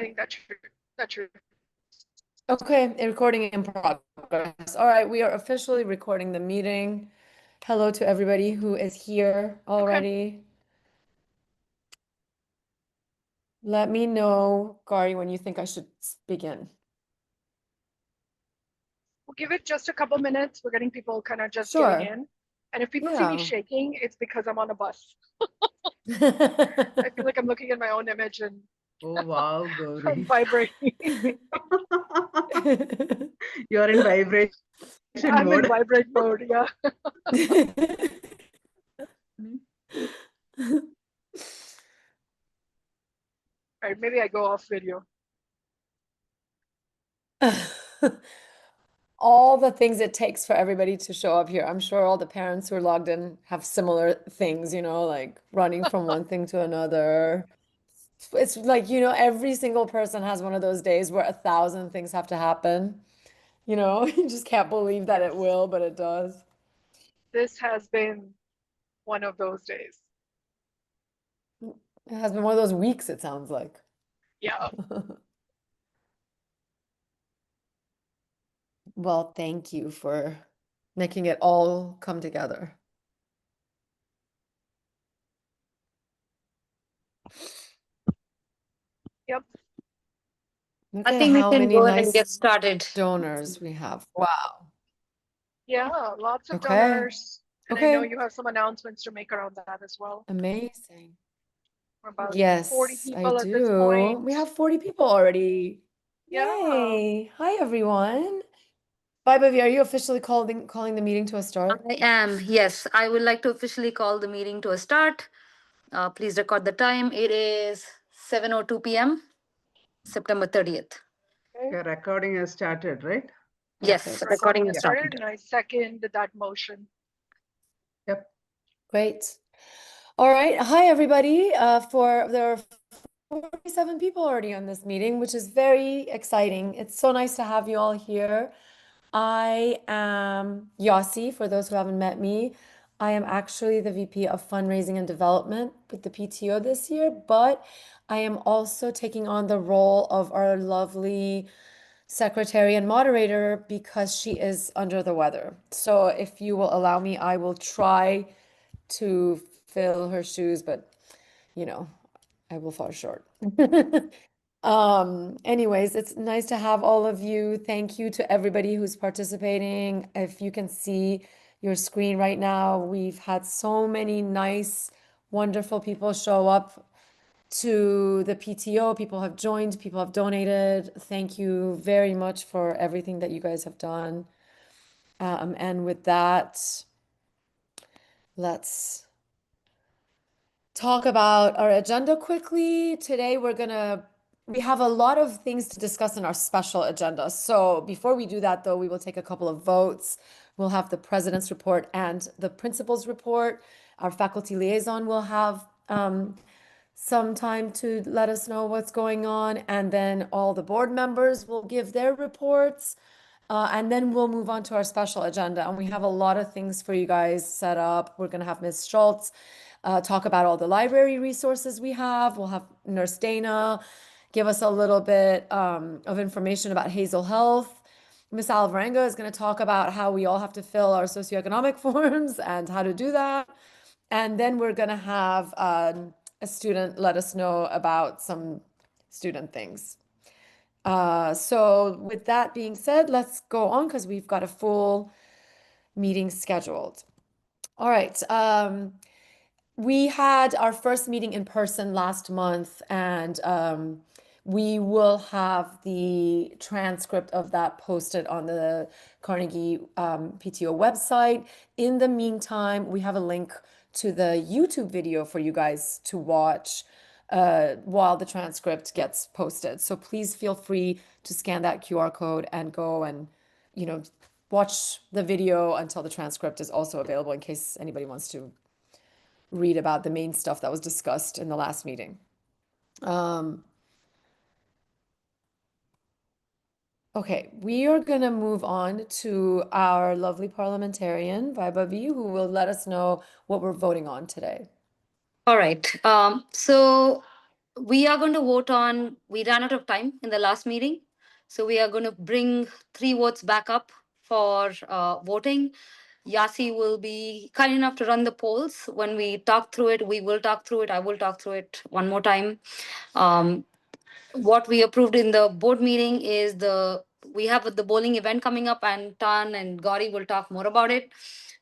think that you're Okay, a recording in progress. All right, we are officially recording the meeting. Hello to everybody who is here okay. already. Let me know, Gary, when you think I should begin. We'll give it just a couple minutes. We're getting people kind of just getting Sure. in. And if people see me Yeah. shaking, it's because I'm on a bus. I feel like I'm looking at my own image and Oh, wow, I'm Gauri. vibrating. You're in vibration I'm in mode. vibrate mode. Yeah. All right. Maybe I go off video. All the things it takes for everybody to show up here. I'm sure all the parents who are logged in have similar things, like running from one thing to another. It's like, every single person has one of those days where 1,000 things have to happen. You just can't believe that it Yes. will, but it does. This has been one of those days. It has been one of those weeks, it sounds like. Yeah. Well, thank you for making it all come together. Yep. Look I at think we how can many go ahead and nice get started. donors we have. Wow. Yeah. Lots of Okay. donors. And I know Okay. you have some announcements to make around that as well. Amazing. We're about 40 Yes, I people at this do. point. We have 40 people already. Yeah. Yay. Hi, everyone. Bye, are you officially calling the meeting to a start? I am, yes. I would like to officially call the meeting to a start. Please record the time. It is 7:02 p.m., September 30th. Okay. Your recording has started, right? Yes, Perfect. recording Recording is has started. started, and I second that motion. Yep. Great. All right. Hi, everybody. There are 47 people already on this meeting, which is very exciting. It's so nice to have you all here. I am Yossi, for those who haven't met me. I am actually the VP of Fundraising and Development with the PTO this year, but I am also taking on the role of our lovely secretary and moderator because she is under the weather. So if you will allow me, I will try to fill her shoes, but I will fall short. Anyways, it's nice to have all of you. Thank you to everybody who's participating. If you can see your screen right now, we've had so many nice, wonderful people show up to the PTO. People have joined, people have donated. Thank you very much for everything that you guys have done. And with that, let's talk about our agenda quickly. Today we have a lot of things to discuss in our special agenda. So before we do that, though, we will take a couple of votes. We'll have the president's report and the principal's report. Our faculty liaison will have some time to let us know what's going on, and then all the board members will give their reports. And then we'll move on to our special agenda. And we have a lot of things for you guys set up. We're going to have Ms. Schultz talk about all the library resources we have. We'll have Nurse Dana give us a little bit of information about Hazel Health. Ms. Alvarenga is going to talk about how we all have to fill our socioeconomic forms and how to do that. And then we're going to have a student let us know about some student things. So with that being said, let's go on because we've got a full meeting scheduled. All right. We had our first meeting in person last month, and we will have the transcript of that posted on the Carnegie PTO website. In the meantime, we have a link to the YouTube video for you guys to watch while the transcript gets posted. So please feel free to scan that QR code and go and, watch the video until the transcript is also available in case anybody wants to read about the main stuff that was discussed in the last meeting. Okay, we are going to move on to our lovely parliamentarian, Vaibhavi, who will let us know what we're voting on today. All right. So We are going to vote on, we ran out of time in the last meeting. So we are going to bring 3 votes back up for voting. Yasi will be kind enough to run the polls. When we talk through it, we will talk through it. I will talk through it one more time. What we approved in the board meeting is we have the bowling event coming up, and Tan and Gauri will talk more about it.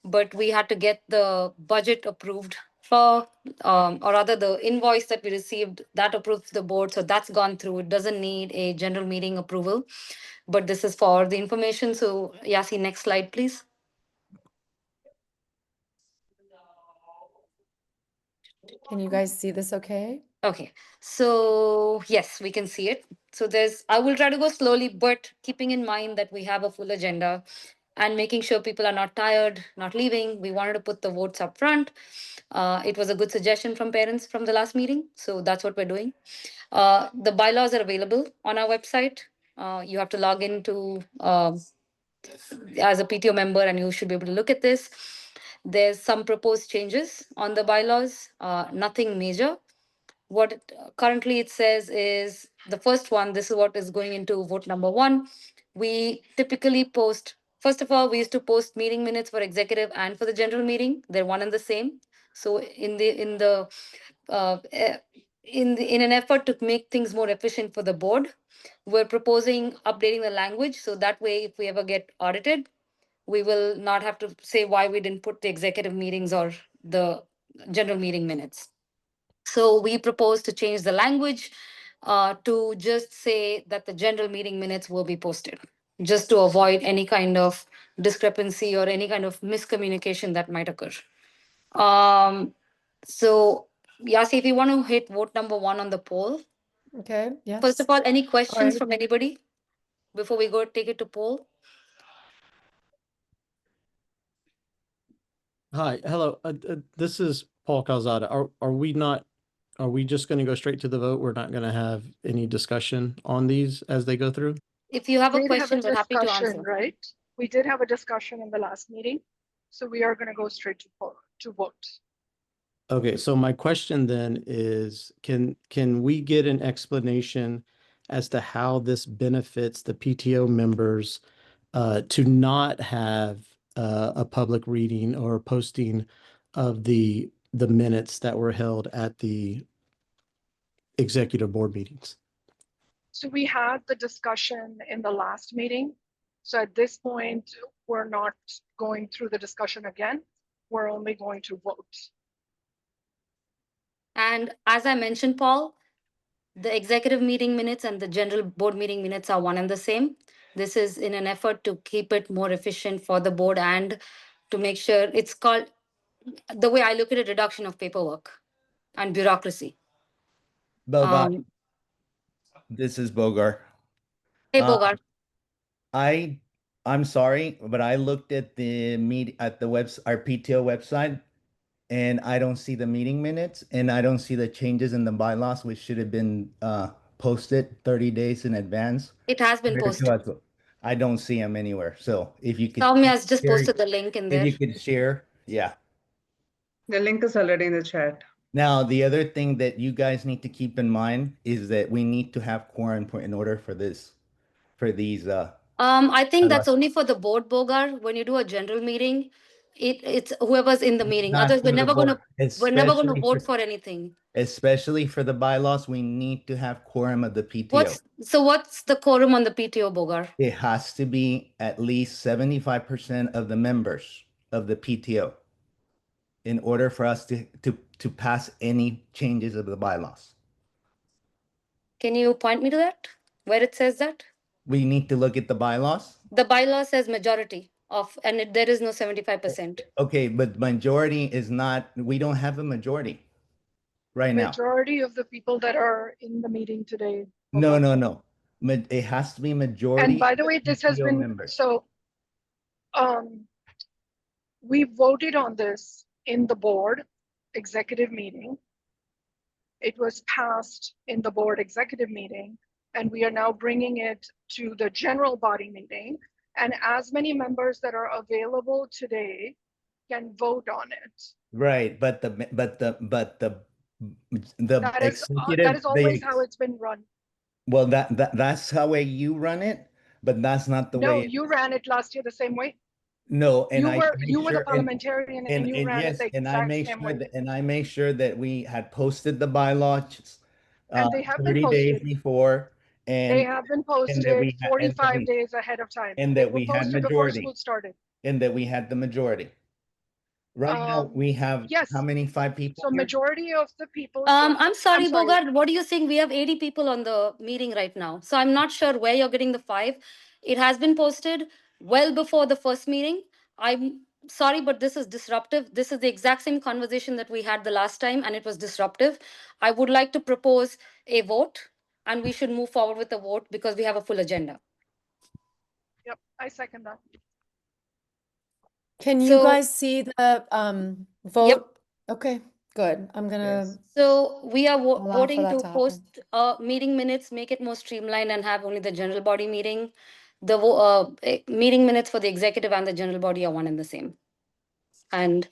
But we had to get the budget approved for, or rather the invoice that we received, that approved the board. So that's gone through. It doesn't need a general meeting approval, but this is for the information. So Yasi, next slide, please. Can you guys see this okay? Okay, so yes, we can see it. So I will try to go slowly, but keeping in mind that we have a full agenda and making sure people are not tired, not leaving. We wanted to put the votes up front. It was a good suggestion from parents from the last meeting. So that's what we're doing. The bylaws are available on our website. You have to log into as a PTO member, and you should be able to look at this. There's some proposed changes on the bylaws, nothing major. What currently it says is the first one. This is what is going into vote number 1. We typically post, first of all, we used to post meeting minutes for executive and for the general meeting. They're one and the same. So in an effort to make things more efficient for the board, we're proposing updating the language so that way if we ever get audited, we will not have to say why we didn't put the executive meetings or the general meeting minutes. So we propose to change the language to just say that the general meeting minutes will be posted, just to avoid any kind of discrepancy or any kind of miscommunication that might occur. So Yasi, if you want to hit vote number 1 on the poll. Okay, yes. First of all, any questions right. from anybody before we go take it to poll? Hi, hello. This is Paul Calzada. Are we just going to go straight to the vote? We're not going to have any discussion on these as they go through? If you have a We did have question, we're happy to discussion, answer. right? We did have a discussion in the last meeting. So we are going to go straight to vote. Okay, so my question then is, can we get an explanation as to how this benefits the PTO members to not have a public reading or posting of the minutes that were held at the executive board meetings? So we had the discussion in the last meeting. So at this point, we're not going through the discussion again. We're only going to vote. And as I mentioned, Paul, the executive meeting minutes and the general board meeting minutes are one and the same. This is in an effort to keep it more efficient for the board and to make sure it's called, the way I look at it, reduction of paperwork and bureaucracy. Bogart, this is Bogart. Hey, Bogart. I'm sorry, but I looked at the our PTO website, and I don't see the meeting minutes, and I don't see the changes in the bylaws, which should have been posted 30 days in advance. It has been prior to posted. us. I don't see them anywhere. So if you could, Soumya has just share- posted the link in if there. you could share, yeah. The link is already in the chat. Now, the other thing that you guys need to keep in mind is that we need to have quorum in order for these. I think that's bylaws. only for the board, Bogart. When you do a general meeting, it's whoever's in the meeting. Not Otherwise, for the board, we're never gonna especially vote for anything. Especially for the bylaws, we need to have quorum of the PTO. What's the quorum on the PTO, Bogart? It has to be at least 75% of the members of the PTO in order for us to pass any changes of the bylaws. Can you point me to that? Where it says that? We need to look at the bylaws. The bylaw says majority of, and there is no 75%. Okay, but majority is not, we don't have a majority right now. Majority of the people that are in the meeting today. No. It has to be majority. And by the way, this has PTO been, members. so we voted on this in the board executive meeting. It was passed in the board executive meeting, and we are now bringing it to the general body meeting. And as many members that are available today can vote on it. Right, but the The That executive, is always how it's been run. well, that's how way you run it, but that's not the No, way. you ran it last year the same way. No, and I make You were the sure, parliamentarian and you ran it yes, the and I exact make same sure way. that, and I make sure that we had posted the bylaws And they have been 30 days posted. before, They have been posted we had- and that 45 we- days ahead of time. and They that were we had posted before majority. school started. and that we had the majority. Right now, we have yes. how many? 5 people? So here? majority of the people. here- I'm sorry, sorry. Bogart. What are you saying? We have 80 people on the meeting right now. So I'm not sure where you're getting the 5. It has been posted well before the first meeting. I'm sorry, but this is disruptive. This is the exact same conversation that we had the last time, and it was disruptive. I would like to propose a vote, and we should move forward with the vote because we have a full agenda. Yep, I second that. Can you So- guys see the vote? Okay, good. I'm gonna, Yes. So we are Allow for voting that to to happen. post meeting minutes, make it more streamlined and have only the general body meeting. The meeting minutes for the executive and the general body are one and the same. And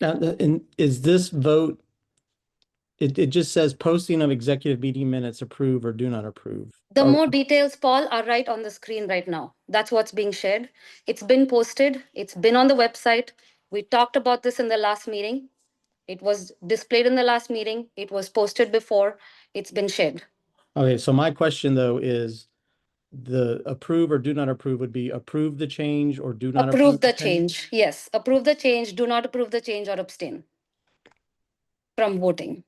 Now, is this vote, it just says posting of executive meeting minutes approve or do not approve. the Or- more details, Paul, are right on the screen right now. That's what's being shared. It's been posted. It's been on the website. We talked about this in the last meeting. It was displayed in the last meeting. It was posted before. It's been shared. Okay, so my question though is the approve or do not approve would be approve the change or do not Approve the change. Yes, approve the change. Do not approve the change or abstain from voting.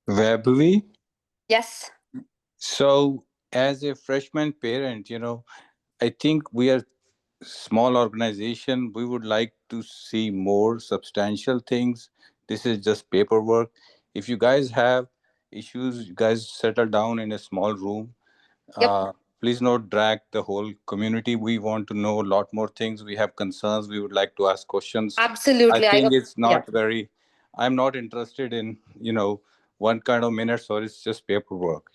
Vaibhavi, Yes. so as a freshman parent, I think we are small organization. We would like to see more substantial things. This is just paperwork. If you guys have issues, you guys settle down in a small room. Yep. Please not drag the whole community. We want to know a lot more things. We have concerns. We would like to ask questions. Absolutely. I think it's yeah. not very, I'm not interested in, one kind of minutes or it's just paperwork.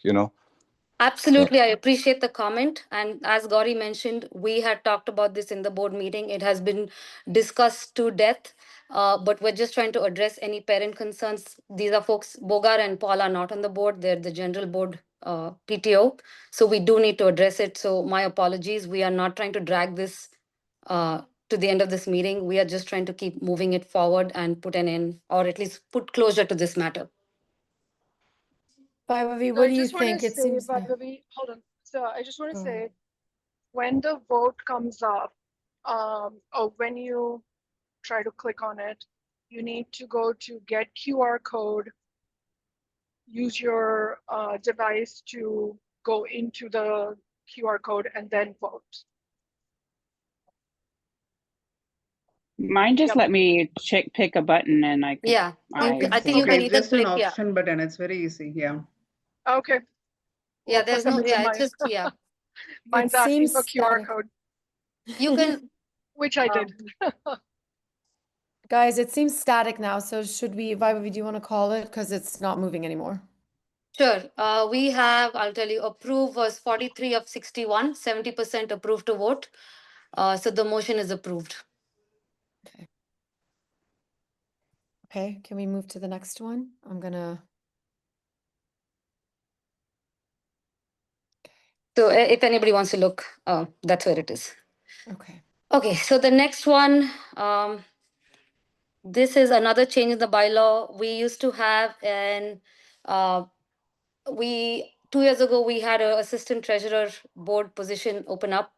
Absolutely. I appreciate the comment. And as Gauri mentioned, we had talked about this in the board meeting. It has been discussed to death, but we're just trying to address any parent concerns. These are folks, Bogar and Paul are not on the board. They're the general board PTO. So we do need to address it. So my apologies. We are not trying to drag this to the end of this meeting. We are just trying to keep moving it forward and put an end, or at least put closure to this matter. Vaibhavi, So what I do you just wanna think? It say, seems. Vaibhavi, hold on. So I just want to Go say, ahead. when the vote comes up, or when you try to click on it, you need to go to get QR code, use your device to go into the QR code and then vote. Mine just Yep. let me pick a button and I could. Yeah. I I think you Okay, can it's either just an click, yeah. option button. It's very easy. Yeah. Okay. Yeah, Well, for there's some no, reason yeah, it's my- just, yeah. Mine's It asking seems for QR static. code, You can, which I did. Guys, it seems static now. So should we, Vaibhavi, do you want to call it? Because it's not moving anymore. sure. We have, I'll tell you, approve was 43 of 61, 70% approved to vote. So the motion is approved. Okay, can we move to the next one? I'm gonna, So if anybody wants to look, that's where it is. okay. Okay, so the next one, this is another change in the bylaw. We used to have we 2 years ago we had a assistant treasurer board position open up.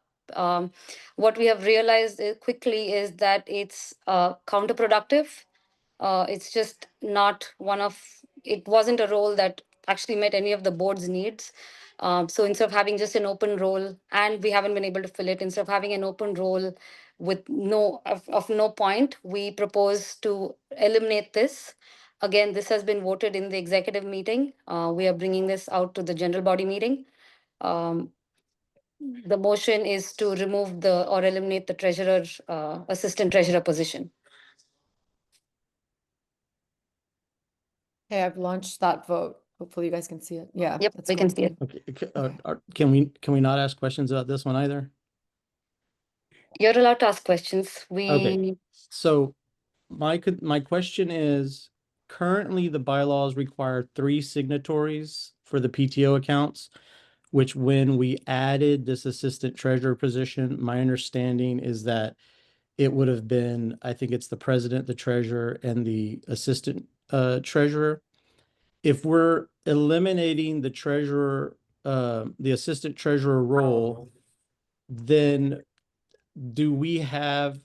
What we have realized quickly is that it's counterproductive. It's just not one of, it wasn't a role that actually met any of the board's needs. So instead of having just an open role, and we haven't been able to fill it, instead of having an open role with of no point, we propose to eliminate this. Again, this has been voted in the executive meeting. We are bringing this out to the general body meeting. The motion is to remove the or eliminate the treasurer, assistant treasurer position. Okay, I've launched that vote. Hopefully you guys can see it. Yeah. Yep, that's we cool. can see it. Okay, can we not ask questions about this one either? You're allowed to ask questions. Okay. So my question is, currently the bylaws require 3 signatories for the PTO accounts, which when we added this assistant treasurer position, my understanding is that it would have been, I think it's the president, the treasurer, and the assistant treasurer. If we're eliminating the treasurer, the assistant treasurer role, then do we have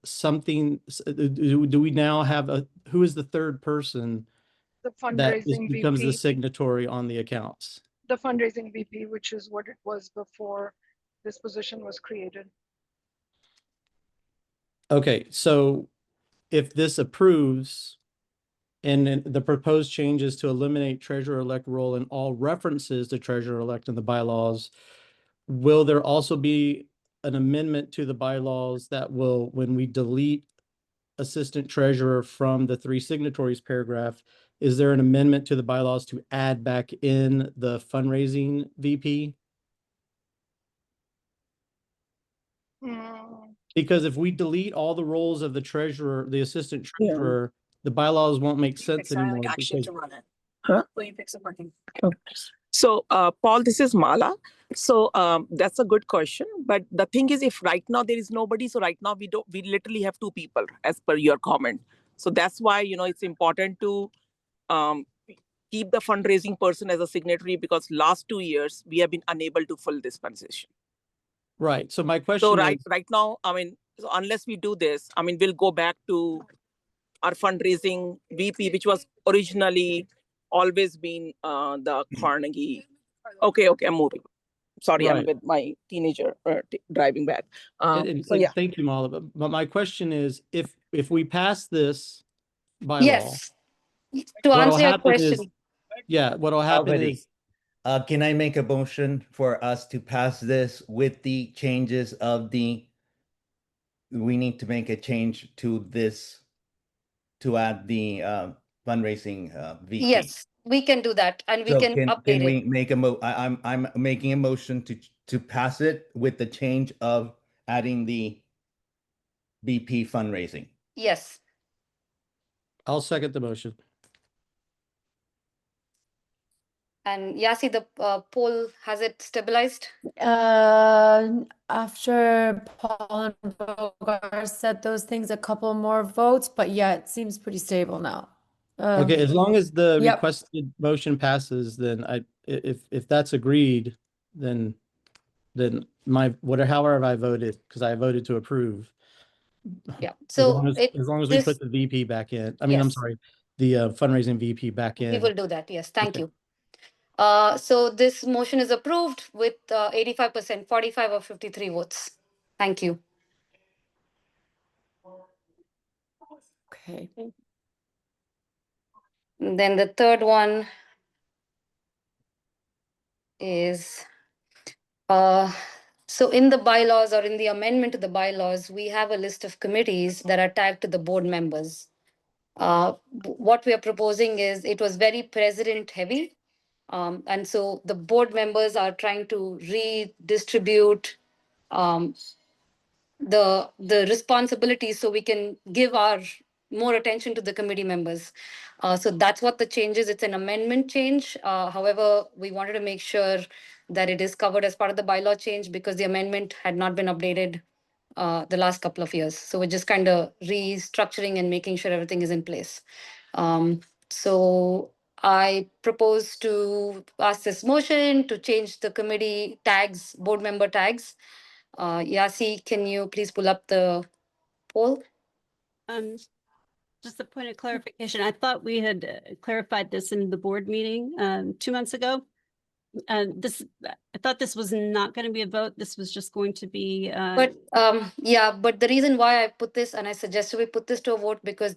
something, do we now have who is the third person The that fundraising becomes the VP, signatory on the accounts? the fundraising VP, which is what it was before this position was created. Okay, so if this approves and then the proposed changes to eliminate treasurer-elect role in all references to treasurer-elect in the bylaws, will there also be an amendment to the bylaws that will, when we delete assistant treasurer from the 3 signatories paragraph, is there an amendment to the bylaws to add back in the fundraising VP? Hmm. Because if we delete all the roles of the treasurer, the assistant Yeah. treasurer, the bylaws won't make sense Fix it, I anymore like actually because to run it. Huh? Will you fix it working? So, Paul, this is Mala. So, that's a good question. But the thing is, if right now there is nobody, so right now we literally have 2 people as per your comment. So that's why, it's important to keep the fundraising person as a signatory, because last 2 years we have been unable to fill this position. right. So my So question is, right now, so unless we do this, we'll go back to our fundraising VP, which was originally always been the Carnegie. Okay, I'm moving. Sorry, I'm right. with my teenager driving back. So yeah, Thank you, Mala. But my question is, if we pass this bylaw, Yes. To what'll answer your happen is, question, what'll happen Already. is, Can I make a motion for us to pass this with the changes of we need to make a change to this to add the fundraising VP? yes, we can do that and we So can can update we it. make I'm making a motion to pass it with the change of adding the VP fundraising. Yes. I'll second the motion. And Yasi, the poll, has it stabilized? After Paul and Bogar said those things, a couple more votes, but yeah, it seems pretty stable now. Okay, as long as the Yep. requested motion passes, then if that's agreed, then however I voted, because I voted to approve. Yeah. As So long as we this, put the VP back in, I'm yes, sorry, the fundraising VP back we in. will do that. Yes, thank Okay. you. So this motion is approved with 85%, 45 or 53 votes. Thank you. Okay. And then the third one is, so in the bylaws or in the amendment to the bylaws, we have a list of committees that are tagged to the board members. What we are proposing is, it was very president heavy. And so the board members are trying to redistribute the responsibilities so we can give our more attention to the committee members. So that's what the change is. It's an amendment change. However, we wanted to make sure that it is covered as part of the bylaw change because the amendment had not been updated the last couple of years. So we're just kind of restructuring and making sure everything is in place. So I propose to pass this motion to change the committee tags, board member tags. Yasi, can you please pull up the poll? Just a point of clarification. I thought we had clarified this in the board meeting 2 months ago. I thought this was not going to be a vote. This was just going to be. But but the reason why I put this and I suggested we put this to a vote because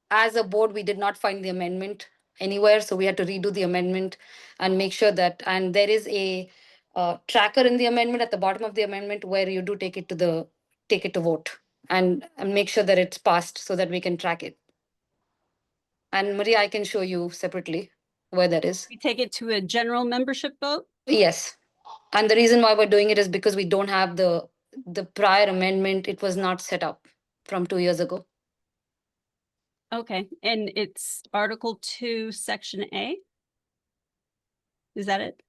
as a board we did not find the amendment anywhere, so we had to redo the amendment and make sure that, and there is a tracker in the amendment at the bottom of the amendment where you do take it to vote and make sure that it's passed so that we can track it. And Maria, I can show you separately where that is. We take it to a general membership vote? Yes. And the reason why we're doing it is because we don't have the prior amendment. It was not set up from 2 years ago. Okay, and it's Article 2, Section A? Is that it?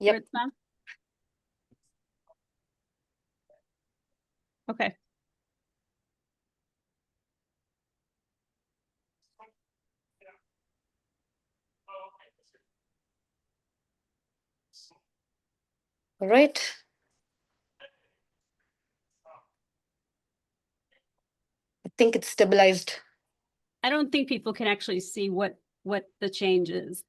Yep. Where it's found? Okay. All right. I think it's stabilized. I don't think people can actually see what the change is.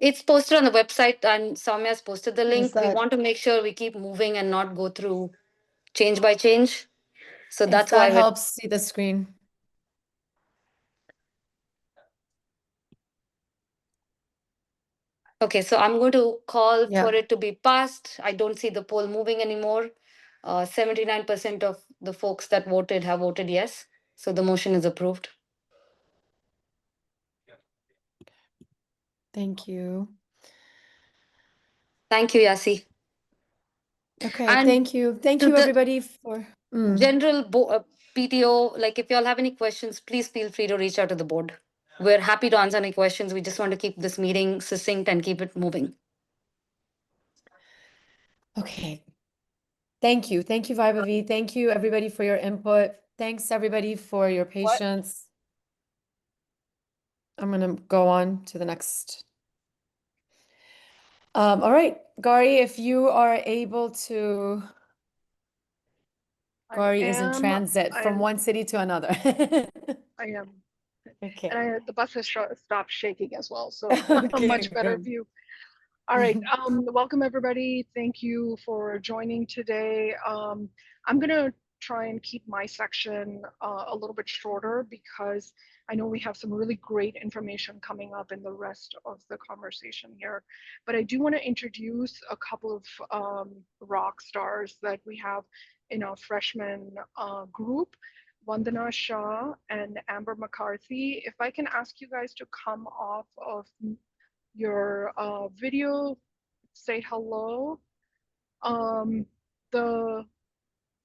It's posted on the website and Soumya's posted the link. We that- want to make sure we keep moving and not go through change by change. So If that's that why we're helps see the screen. okay. So I'm going to call Yeah. for it to be passed. I don't see the poll moving anymore. 79% of the folks that voted have voted yes. So the motion is approved. Thank you. Thank you, Yasi. Okay, And thank you. Thank to you, the everybody, for. general PTO, like if you all have any questions, please feel free to reach out to the board. We're happy to answer any questions. We just want to keep this meeting succinct and keep it moving. Okay. Thank you. Thank you, Vaibhavi. Thank you, everybody, for your input. Thanks, everybody, for your patience. I'm going to go on to the next. All right, Gary, if you are able to. Gary is in transit from one city to another. I am. Okay. And the bus has stopped shaking as well, so a Okay, much better good. view. All right, welcome everybody. Thank you for joining today. I'm gonna try and keep my section a little bit shorter because I know we have some really great information coming up in the rest of the conversation here. But I do want to introduce a couple of rock stars that we have in our freshman group. Vandana Shah and Amber McCarthy. If I can ask you guys to come off of your video, say hello. The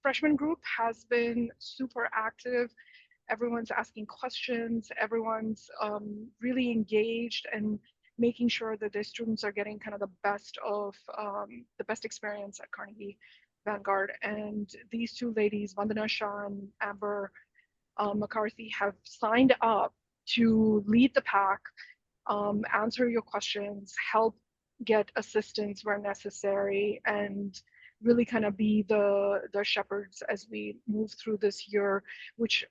freshman group has been super active. Everyone's asking questions. Everyone's really engaged and making sure that their students are getting kind of the best of the best experience at Carnegie Vanguard. And these two ladies, Vandana Shah and Amber McCarthy, have signed up to lead the pack, answer your questions, help get assistance where necessary, and really kind of be the shepherds as we move through this year, which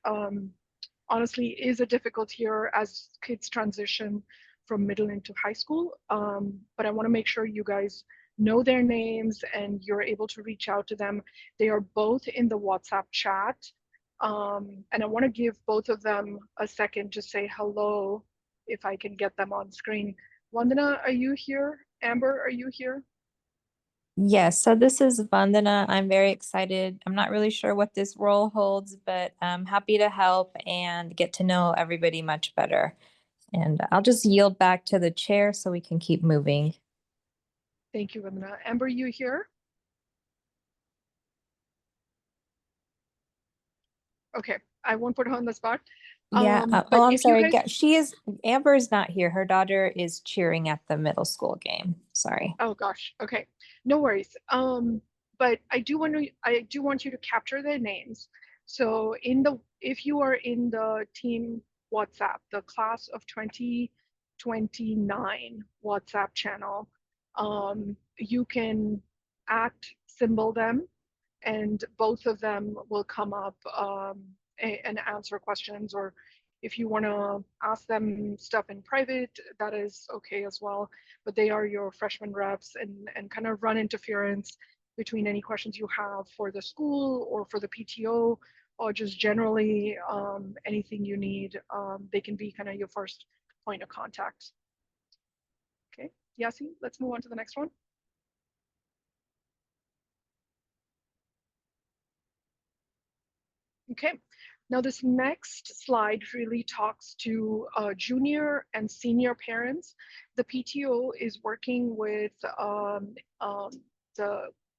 honestly is a difficult year as kids transition from middle into high school. But I want to make sure you guys know their names and you're able to reach out to them. They are both in the WhatsApp chat. And I want to give both of them a second to say hello if I can get them on screen. Vandana, are you here? Amber, are you here? Yes, so this is Vandana. I'm very excited. I'm not really sure what this role holds, but I'm happy to help and get to know everybody much better. And I'll just yield back to the chair so we can keep moving. Thank you, Vandana. Amber, you here? Okay, I won't put her on the spot. Yeah. But Oh, I'm if you sorry. guys- Amber is not here. Her daughter is cheering at the middle school game. Sorry. Oh gosh, okay, no worries. But I do want you to capture their names. So if you are in the team WhatsApp, the class of 2029 WhatsApp channel, you can symbol them, and both of them will come up and answer questions, or if you want to ask them stuff in private, that is okay as well. But they are your freshman reps and kind of run interference between any questions you have for the school or for the PTO, or just generally anything you need. They can be kind of your first point of contact. Okay, Yasi, let's move on to the next one. Okay, Now, this next slide really talks to junior and senior parents. The PTO is working with the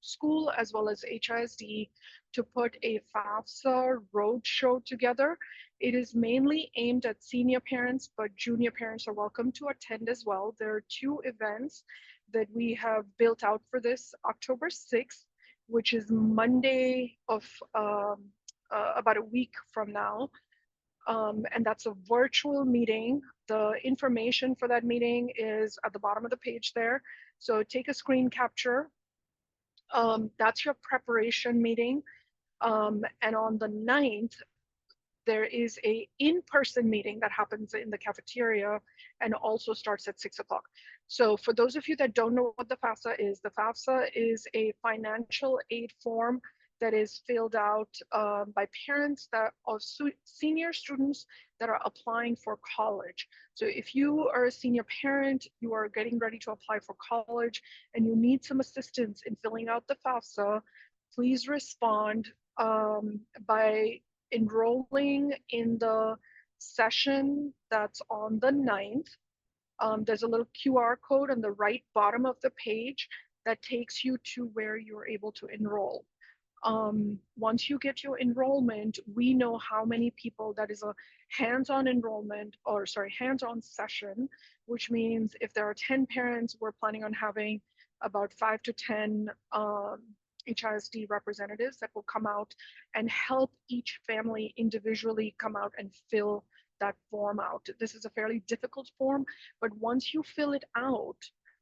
school as well as HISD to put a FAFSA roadshow together. It is mainly aimed at senior parents, but junior parents are welcome to attend as well. There are 2 events that we have built out for this. October 6th, which is Monday of about a week from now. And that's a virtual meeting. The information for that meeting is at the bottom of the page there. So take a screen capture. That's your preparation meeting. And on the 9th, there is a in-person meeting that happens in the cafeteria and also starts at 6 o'clock. So for those of you that don't know what the FAFSA is a financial aid form that is filled out by parents of senior students that are applying for college. So if you are a senior parent, you are getting ready to apply for college and you need some assistance in filling out the FAFSA, please respond by enrolling in the session that's on the 9th. There's a little QR code on the right bottom of the page that takes you to where you're able to enroll. Once you get your enrollment, we know how many people. That is a hands-on enrollment, or sorry, hands-on session, which means if there are 10 parents, we're planning on having about 5 to 10 HISD representatives that will come out and help each family individually come out and fill that form out. This is a fairly difficult form, but once you fill it out,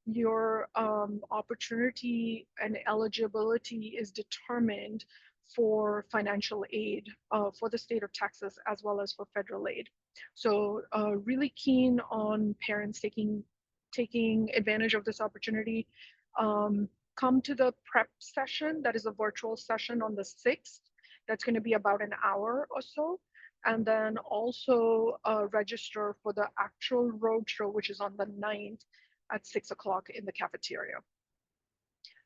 your opportunity and eligibility is determined for financial aid for the state of Texas as well as for federal aid. So really keen on parents taking advantage of this opportunity. Come to the prep session. That is a virtual session on the 6th. That's going to be about an hour or so. And then also register for the actual roadshow, which is on the 9th at 6 o'clock in the cafeteria.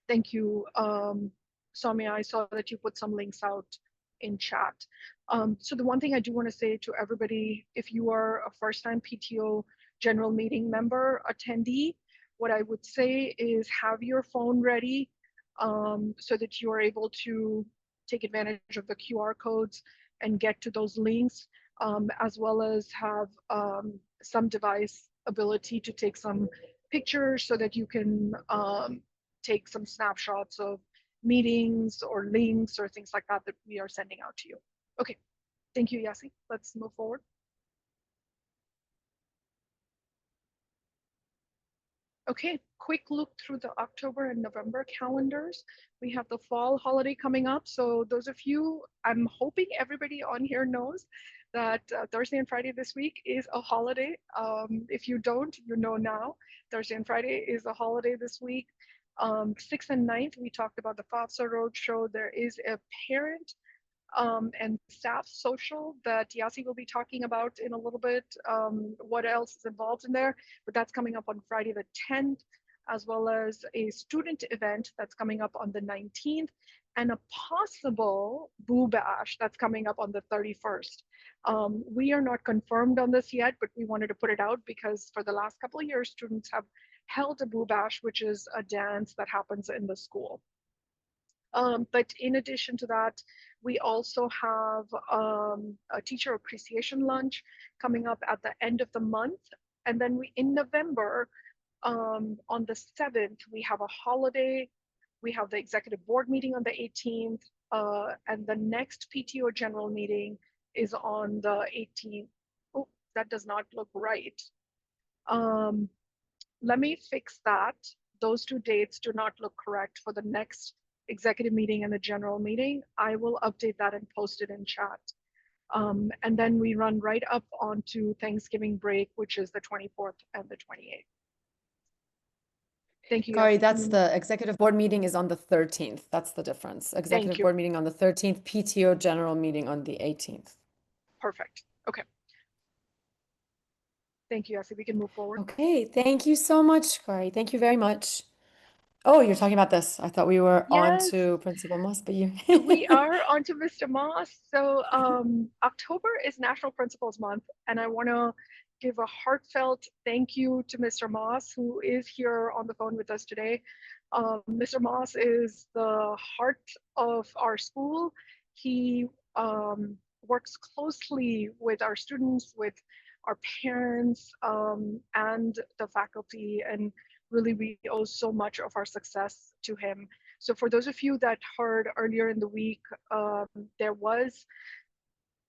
Thank you, Soumya. I saw that you put some links out in chat. So the one thing I do want to say to everybody, if you are a first-time PTO general meeting member attendee, what I would say is have your phone ready so that you are able to take advantage of the QR codes and get to those links, as well as have some device ability to take some pictures so that you can take some snapshots of meetings or links or things like that that we are sending out to you. Okay, thank you, Yasi. Let's move forward. Okay, quick look through the October and November calendars. We have the fall holiday coming up. So those of you, I'm hoping everybody on here knows that Thursday and Friday this week is a holiday. If you don't, you know now. Thursday and Friday is a holiday this week. 6th and 9th, we talked about the FAFSA Roadshow. There is a parent and staff social that Yasi will be talking about in a little bit, what else is involved in there, but that's coming up on Friday the 10th, as well as a student event that's coming up on the 19th, and a possible Boo Bash that's coming up on the 31st. We are not confirmed on this yet, but we wanted to put it out because for the last couple of years, students have held a Boo Bash, which is a dance that happens in the school. But in addition to that, we also have a teacher appreciation lunch coming up at the end of the month. And then in November, on the 7th, we have a holiday. We have the executive board meeting on the 18th, and the next PTO general meeting is on the 18th. Oh, that does not look right. Let me fix that. Those 2 dates do not look correct for the next executive meeting and the general meeting. I will update that and post it in chat. And then we run right up onto Thanksgiving break, which is the 24th and the 28th. Thank you. Sorry, Yasi. that's the executive board meeting is on the 13th. That's the difference. Executive you. board meeting on the 13th, PTO general meeting on the 18th. Perfect. Okay. Thank you, Yasi. We can move forward. Okay, thank you so much, Kari. Thank you very much. Oh, you're talking about this. I thought we were on Yes. to Principal Moss, but you. We are on to Mr. Moss. So October is National Principals Month, and I want to give a heartfelt thank you to Mr. Moss, who is here on the phone with us today. Mr. Moss is the heart of our school. He works closely with our students, with our parents, and the faculty, and really we owe so much of our success to him. So for those of you that heard earlier in the week, there was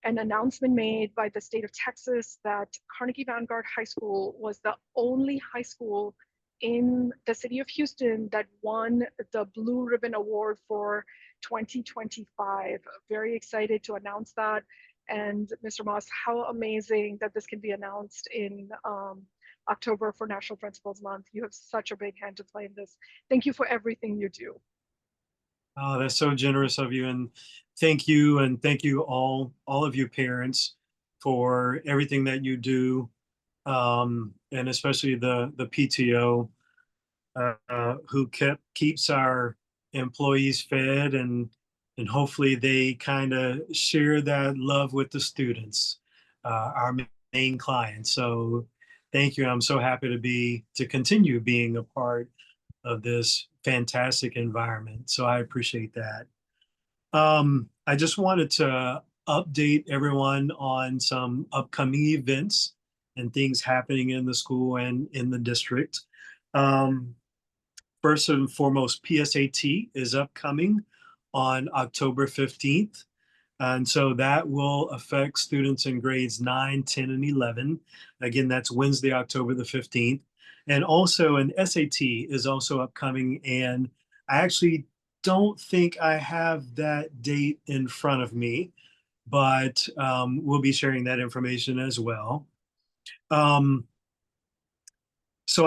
an announcement made by the state of Texas that Carnegie Vanguard High School was the only high school in the city of Houston that won the Blue Ribbon Award for 2025. Very excited to announce that. And Mr. Moss, how amazing that this can be announced in October for National Principals Month. You have such a big hand to play in this. Thank you for everything you do. Oh, that's so generous of you, and thank you, and thank you all of you parents for everything that you do, and especially the PTO who keeps our employees fed, and hopefully they kind of share that love with the students, our main clients. So thank you. I'm so happy to continue being a part of this fantastic environment. So I appreciate that. I just wanted to update everyone on some upcoming events and things happening in the school and in the district. First and foremost, PSAT is upcoming on October 15th. And so that will affect students in grades 9, 10, and 11. Again, that's Wednesday, October the 15th. And also an SAT is also upcoming. And I actually don't think I have that date in front of me, but we'll be sharing that information as well. So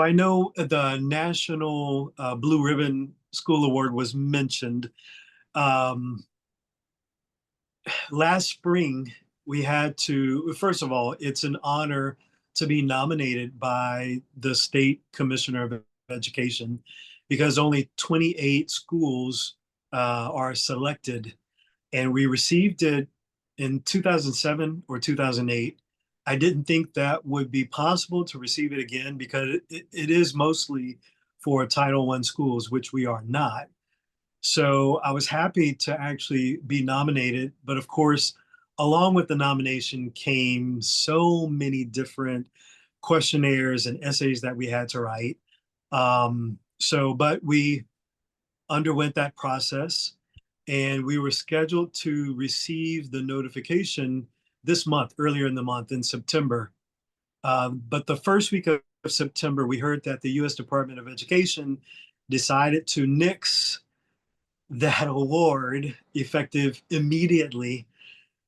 I know the National Blue Ribbon School Award was mentioned. Last spring, we had to, first of all, it's an honor to be nominated by the State Commissioner of Education because only 28 schools are selected. And we received it in 2007 or 2008. I didn't think that would be possible to receive it again because it is mostly for Title I schools, which we are not. So I was happy to actually be nominated. But of course, along with the nomination came so many different questionnaires and essays that we had to write. But we underwent that process and we were scheduled to receive the notification this month, earlier in the month in September. But the first week of September, we heard that the U.S. Department of Education decided to nix that award effective immediately.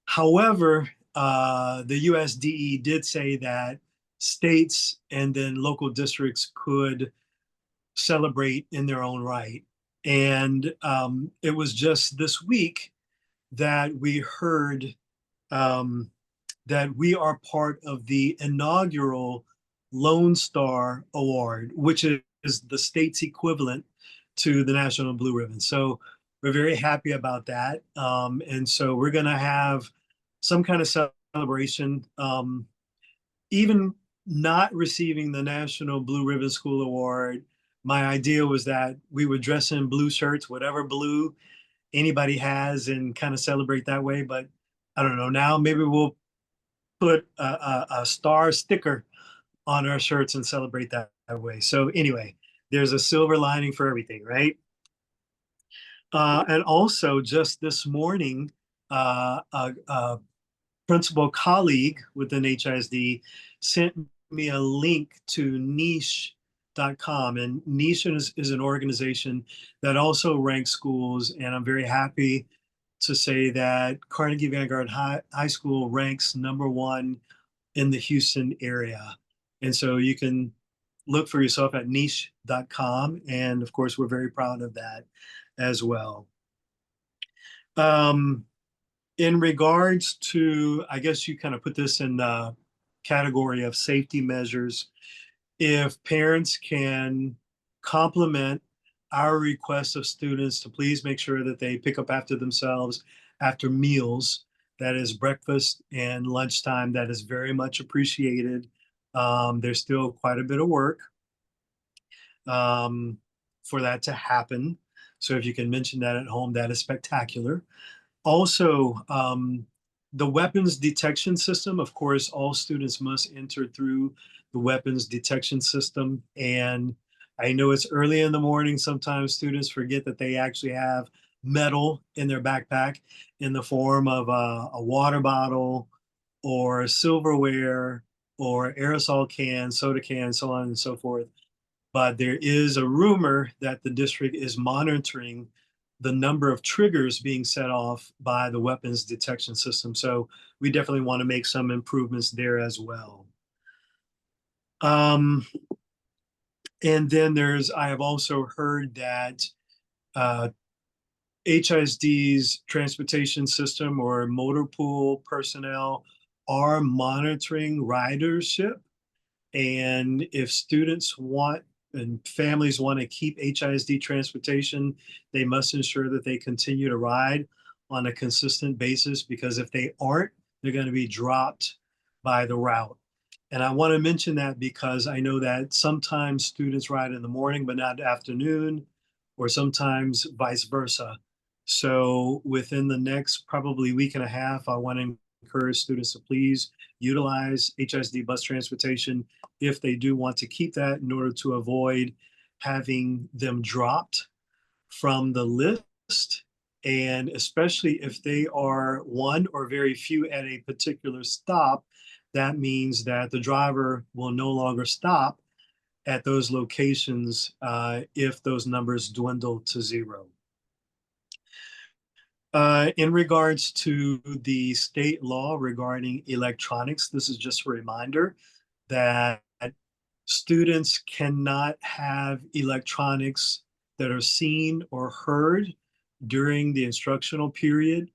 However, the USDE did say that states and then local districts could celebrate in their own right. And it was just this week that we heard that we are part of the inaugural Lone Star Award, which is the state's equivalent to the National Blue Ribbon. So we're very happy about that. And so we're going to have some kind of celebration. Even not receiving the National Blue Ribbon School Award, my idea was that we would dress in blue shirts, whatever blue anybody has, and kind of celebrate that way. But I don't know, now maybe we'll put a star sticker on our shirts and celebrate that way. So anyway, there's a silver lining for everything, right? And also just this morning, a principal colleague within HISD sent me a link to niche.com, and Niche is an organization that also ranks schools, and I'm very happy to say that Carnegie Vanguard High School ranks #1 in the Houston area. And so you can look for yourself at niche.com. And of course, we're very proud of that as well. In regards to, I guess you kind of put this in the category of safety measures. If parents can compliment our request of students to please make sure that they pick up after themselves after meals. That is breakfast and lunchtime. That is very much appreciated. There's still quite a bit of work for that to happen. So if you can mention that at home, that is spectacular. Also, the weapons detection system, of course, all students must enter through the weapons detection system. And I know it's early in the morning. Sometimes students forget that they actually have metal in their backpack in the form of a water bottle or silverware or aerosol can, soda can, so on and so forth. But there is a rumor that the district is monitoring the number of triggers being set off by the weapons detection system. So we definitely want to make some improvements there as well. And then I have also heard that HISD's transportation system or motor pool personnel are monitoring ridership. And if students want and families want to keep HISD transportation, they must ensure that they continue to ride on a consistent basis, because if they aren't, they're going to be dropped by the route. And I want to mention that because I know that sometimes students ride in the morning, but not afternoon, or sometimes vice versa. So within the next probably week and a half, I want to encourage students to please utilize HISD bus transportation if they do want to keep that, in order to avoid having them dropped from the list. And especially if they are one or very few at a particular stop, that means that the driver will no longer stop at those locations if those numbers dwindle to zero. In regards to the state law regarding electronics, this is just a reminder that students cannot have electronics that are seen or heard during the instructional period.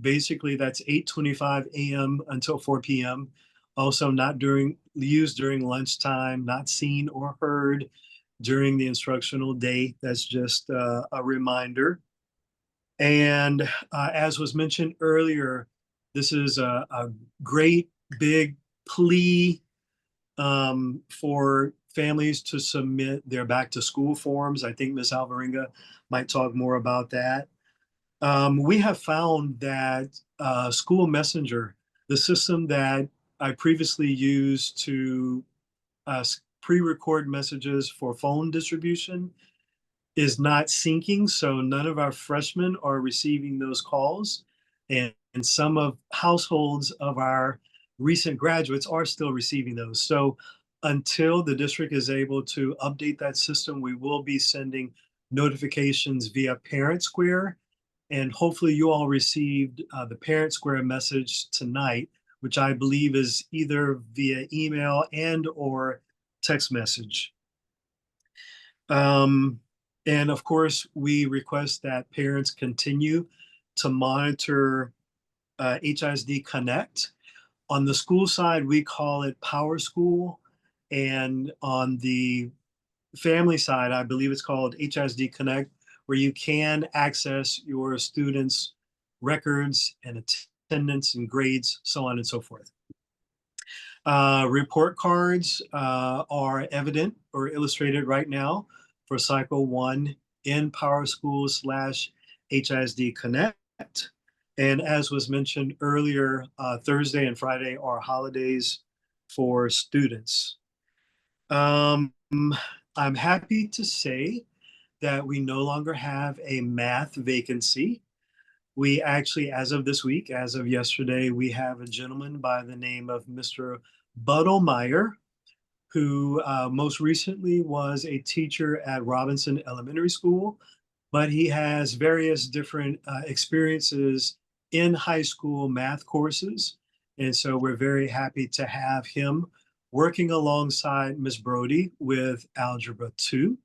Basically, that's 8:25 a.m. until 4 p.m. Also not used during lunchtime, not seen or heard during the instructional day. That's just a reminder. And as was mentioned earlier, this is a great big plea for families to submit their back to school forms. I think Ms. Alvarenga might talk more about that. We have found that School Messenger, the system that I previously used to pre-record messages for phone distribution, is not syncing. So none of our freshmen are receiving those calls. And some of households of our recent graduates are still receiving those. So until the district is able to update that system, we will be sending notifications via Parent Square. And hopefully you all received the Parent Square message tonight, which I believe is either via email and or text message. And of course, we request that parents continue to monitor HISD Connect. On the school side, we call it Power School. And on the family side, I believe it's called HISD Connect, where you can access your students' records and attendance and grades, so on and so forth. Report cards are evident or illustrated right now for Cycle 1 in Power School / HISD Connect. And as was mentioned earlier, Thursday and Friday are holidays for students. I'm happy to say that we no longer have a math vacancy. We actually, as of this week, as of yesterday, we have a gentleman by the name of Mr. Buddlemeyer, who most recently was a teacher at Robinson Elementary School, but he has various different experiences in high school math courses. And so we're very happy to have him working alongside Ms. Brody with Algebra 2,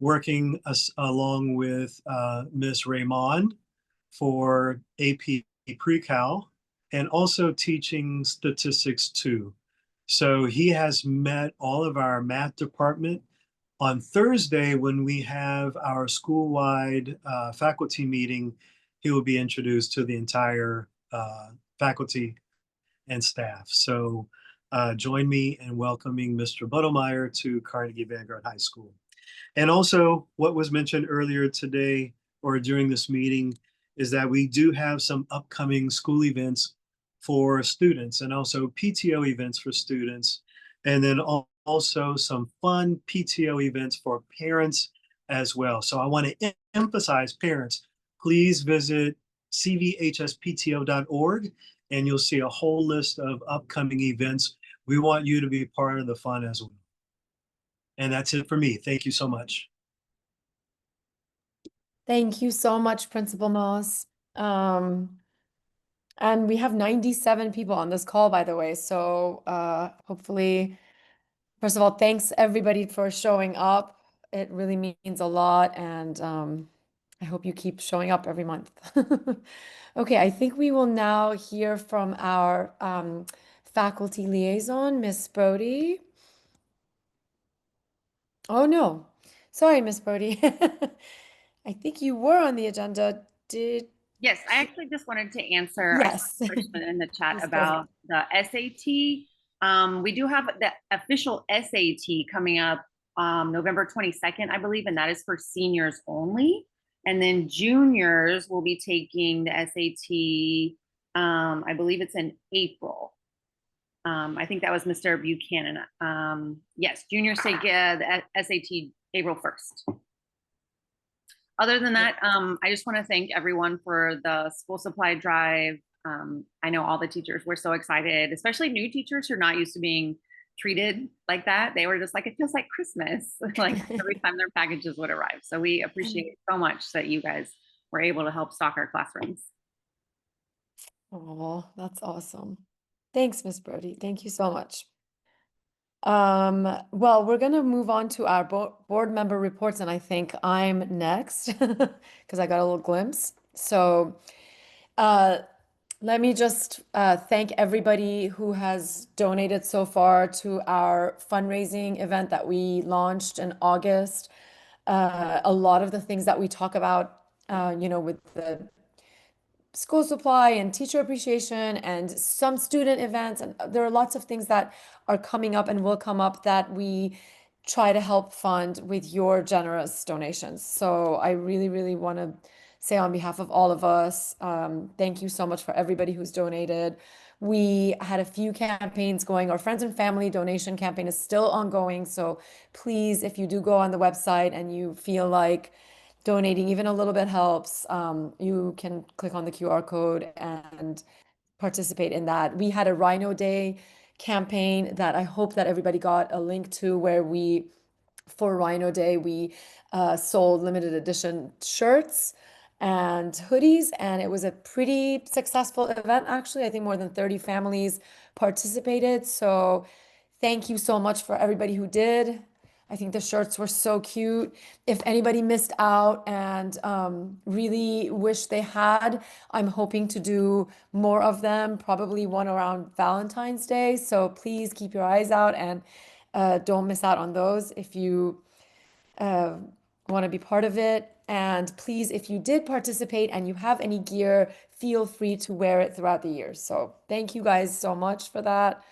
working along with Ms. Raymond for AP Pre-Cal, and also teaching Statistics 2. So he has met all of our math department On Thursday, when we have our school-wide faculty meeting, he will be introduced to the entire faculty and staff. So join me in welcoming Mr. Buttlemeyer to Carnegie Vanguard High School. And also, what was mentioned earlier today or during this meeting is that we do have some upcoming school events for students and also PTO events for students. And then also some fun PTO events for parents as well. So I want to emphasize parents, please visit CVHSPTO.org and you'll see a whole list of upcoming events. We want you to be part of the fun as well. And that's it for me. Thank you so much. Thank you so much, Principal Moss. And we have 97 people on this call, by the way. So hopefully, first of all, thanks everybody for showing up. It really means a lot. And I hope you keep showing up every month. Okay, I think we will now hear from our faculty liaison, Miss Brody. Oh, no. Sorry, Miss Brody. I think you were on the agenda. Yes, I actually just wanted to answer. Yes. I saw a question in the chat Please go about the SAT. We do have the official SAT coming up November 22nd, I believe, and that is for seniors only. And then juniors will be taking the SAT, I believe it's in April. I think that was Mr. Buchanan. Yes, juniors take the SAT April 1st. Other than that, I just want to thank everyone for the school supply drive. I know all the teachers were so excited, especially new teachers who are not used to being treated like that. They were just like, it feels like Christmas, like every time their packages would arrive. So we appreciate so much that you guys were able to help stock our classrooms. Oh, that's awesome. Thanks, Miss Brody. Thank you so much. Well, we're going to move on to our board member reports, and I think I'm next because I got a little glimpse. So let me just thank everybody who has donated so far to our fundraising event that we launched in August. A lot of the things that we talk about, with the school supply and teacher appreciation and some student events, and there are lots of things that are coming up and will come up that we try to help fund with your generous donations. So I really, really want to say on behalf of all of us, thank you so much for everybody who's donated. We had a few campaigns going. Our friends and family donation campaign is still ongoing. So please, if you do go on the website and you feel like donating even a little bit helps, you can click on the QR code and participate in that. We had a Rhino Day campaign that I hope that everybody got a link to, where for Rhino Day, we sold limited edition shirts and hoodies, and it was a pretty successful event, actually. I think more than 30 families participated. So thank you so much for everybody who did. I think the shirts were so cute. If anybody missed out and really wish they had, I'm hoping to do more of them, probably one around Valentine's Day. So please keep your eyes out and don't miss out on those if you want to be part of it. And please, if you did participate and you have any gear, feel free to wear it throughout the year. So thank you guys so much for that.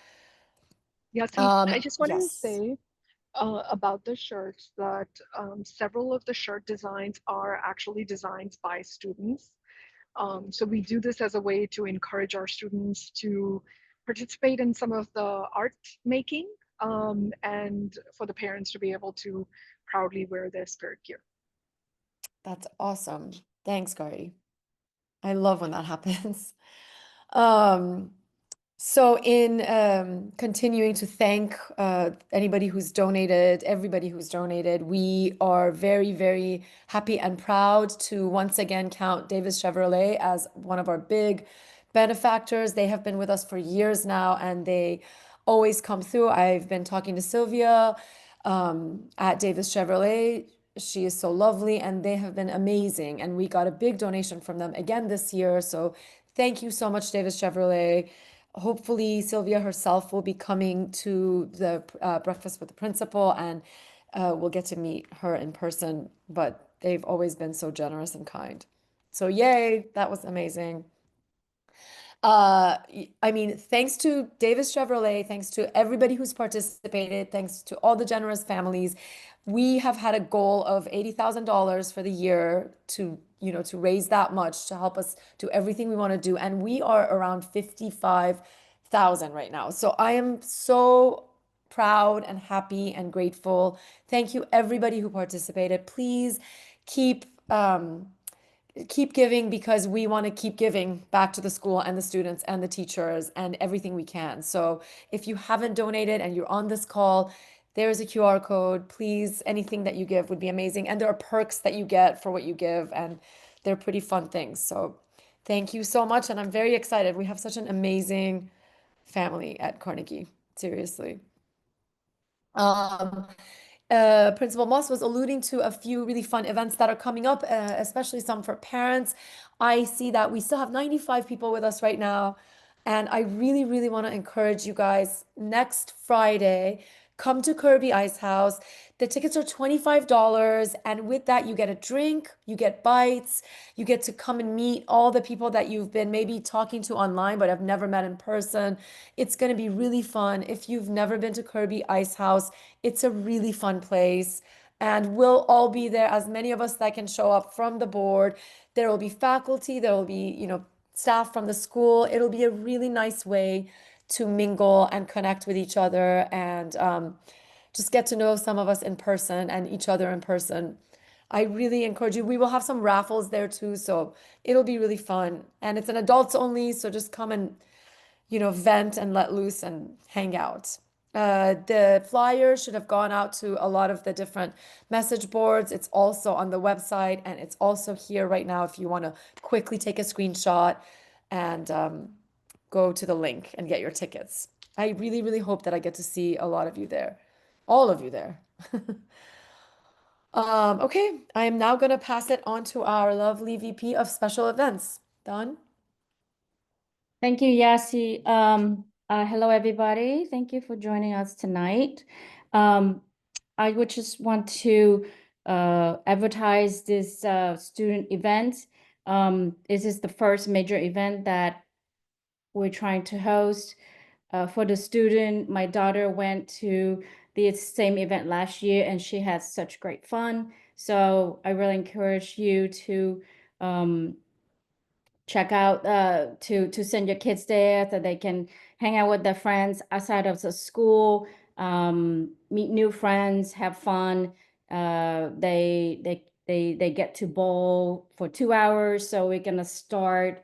Yes, I just wanted to yes. say about the shirts that several of the shirt designs are actually designs by students. So we do this as a way to encourage our students to participate in some of the art making, and for the parents to be able to proudly wear their spirit gear. That's awesome. Thanks, Gary. I love when that happens. So in continuing to thank anybody who's donated, everybody who's donated, we are very, very happy and proud to once again count Davis Chevrolet as one of our big benefactors. They have been with us for years now, and they always come through. I've been talking to Sylvia at Davis Chevrolet. She is so lovely, and they have been amazing. And we got a big donation from them again this year. So thank you so much, Davis Chevrolet. Hopefully Sylvia herself will be coming to the breakfast with the principal and we'll get to meet her in person, but they've always been so generous and kind. So yay, that was amazing. I mean, thanks to Davis Chevrolet, thanks to everybody who's participated, thanks to all the generous families, we have had a goal of $80,000 for the year to, to raise that much to help us do everything we want to do. And we are around 55,000 right now. So I am so proud and happy and grateful. Thank you, everybody who participated. Please keep keep giving, because we want to keep giving back to the school and the students and the teachers and everything we can. So if you haven't donated and you're on this call, there's a QR code. Please, anything that you give would be amazing. And there are perks that you get for what you give, and they're pretty fun things. So thank you so much. And I'm very excited. We have such an amazing family at Carnegie. Seriously. Principal Moss was alluding to a few really fun events that are coming up, especially some for parents. I see that we still have 95 people with us right now. And I really, really want to encourage you guys, next Friday, come to Kirby Ice House. The tickets are $25. And with that, you get a drink, you get bites, you get to come and meet all the people that you've been maybe talking to online, but have never met in person. It's going to be really fun. If you've never been to Kirby Ice House, it's a really fun place. And we'll all be there, as many of us that can show up from the board. There will be faculty, there will be, staff from the school. It'll be a really nice way to mingle and connect with each other, and just get to know some of us in person and each other in person. I really encourage you. We will have some raffles there too, so it'll be really fun. And it's an adults only, so just come and, vent and let loose and hang out. The flyer should have gone out to a lot of the different message boards. It's also on the website, and it's also here right now if you want to quickly take a screenshot and go to the link and get your tickets. I really, really hope that I get to see a lot of you there, all of you there. Okay, I am now going to pass it on to our lovely VP of Special Events, Dawn. Thank you, Yasi. Hello, everybody. Thank you for joining us tonight. I would just want to advertise this student event. This is the first major event that we're trying to host. For the student, my daughter went to the same event last year, and she had such great fun. So I really encourage you to check out, to send your kids there so they can hang out with their friends outside of the school, meet new friends, have fun. They get to bowl for 2 hours. So we're gonna start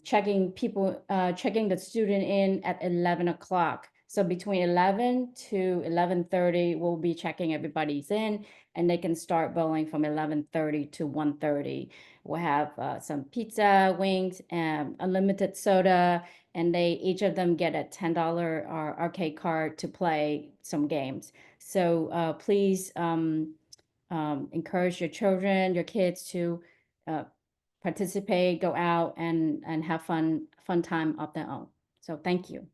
checking the student in at 11 o'clock. So between 11 to 11:30, we'll be checking everybody's in, and they can start bowling from 11:30 to 1:30. We'll have some pizza, wings, and unlimited soda, and each of them get a $10 arcade card to play some games. So please encourage your children, your kids to participate, go out and have fun time of their own. So thank you.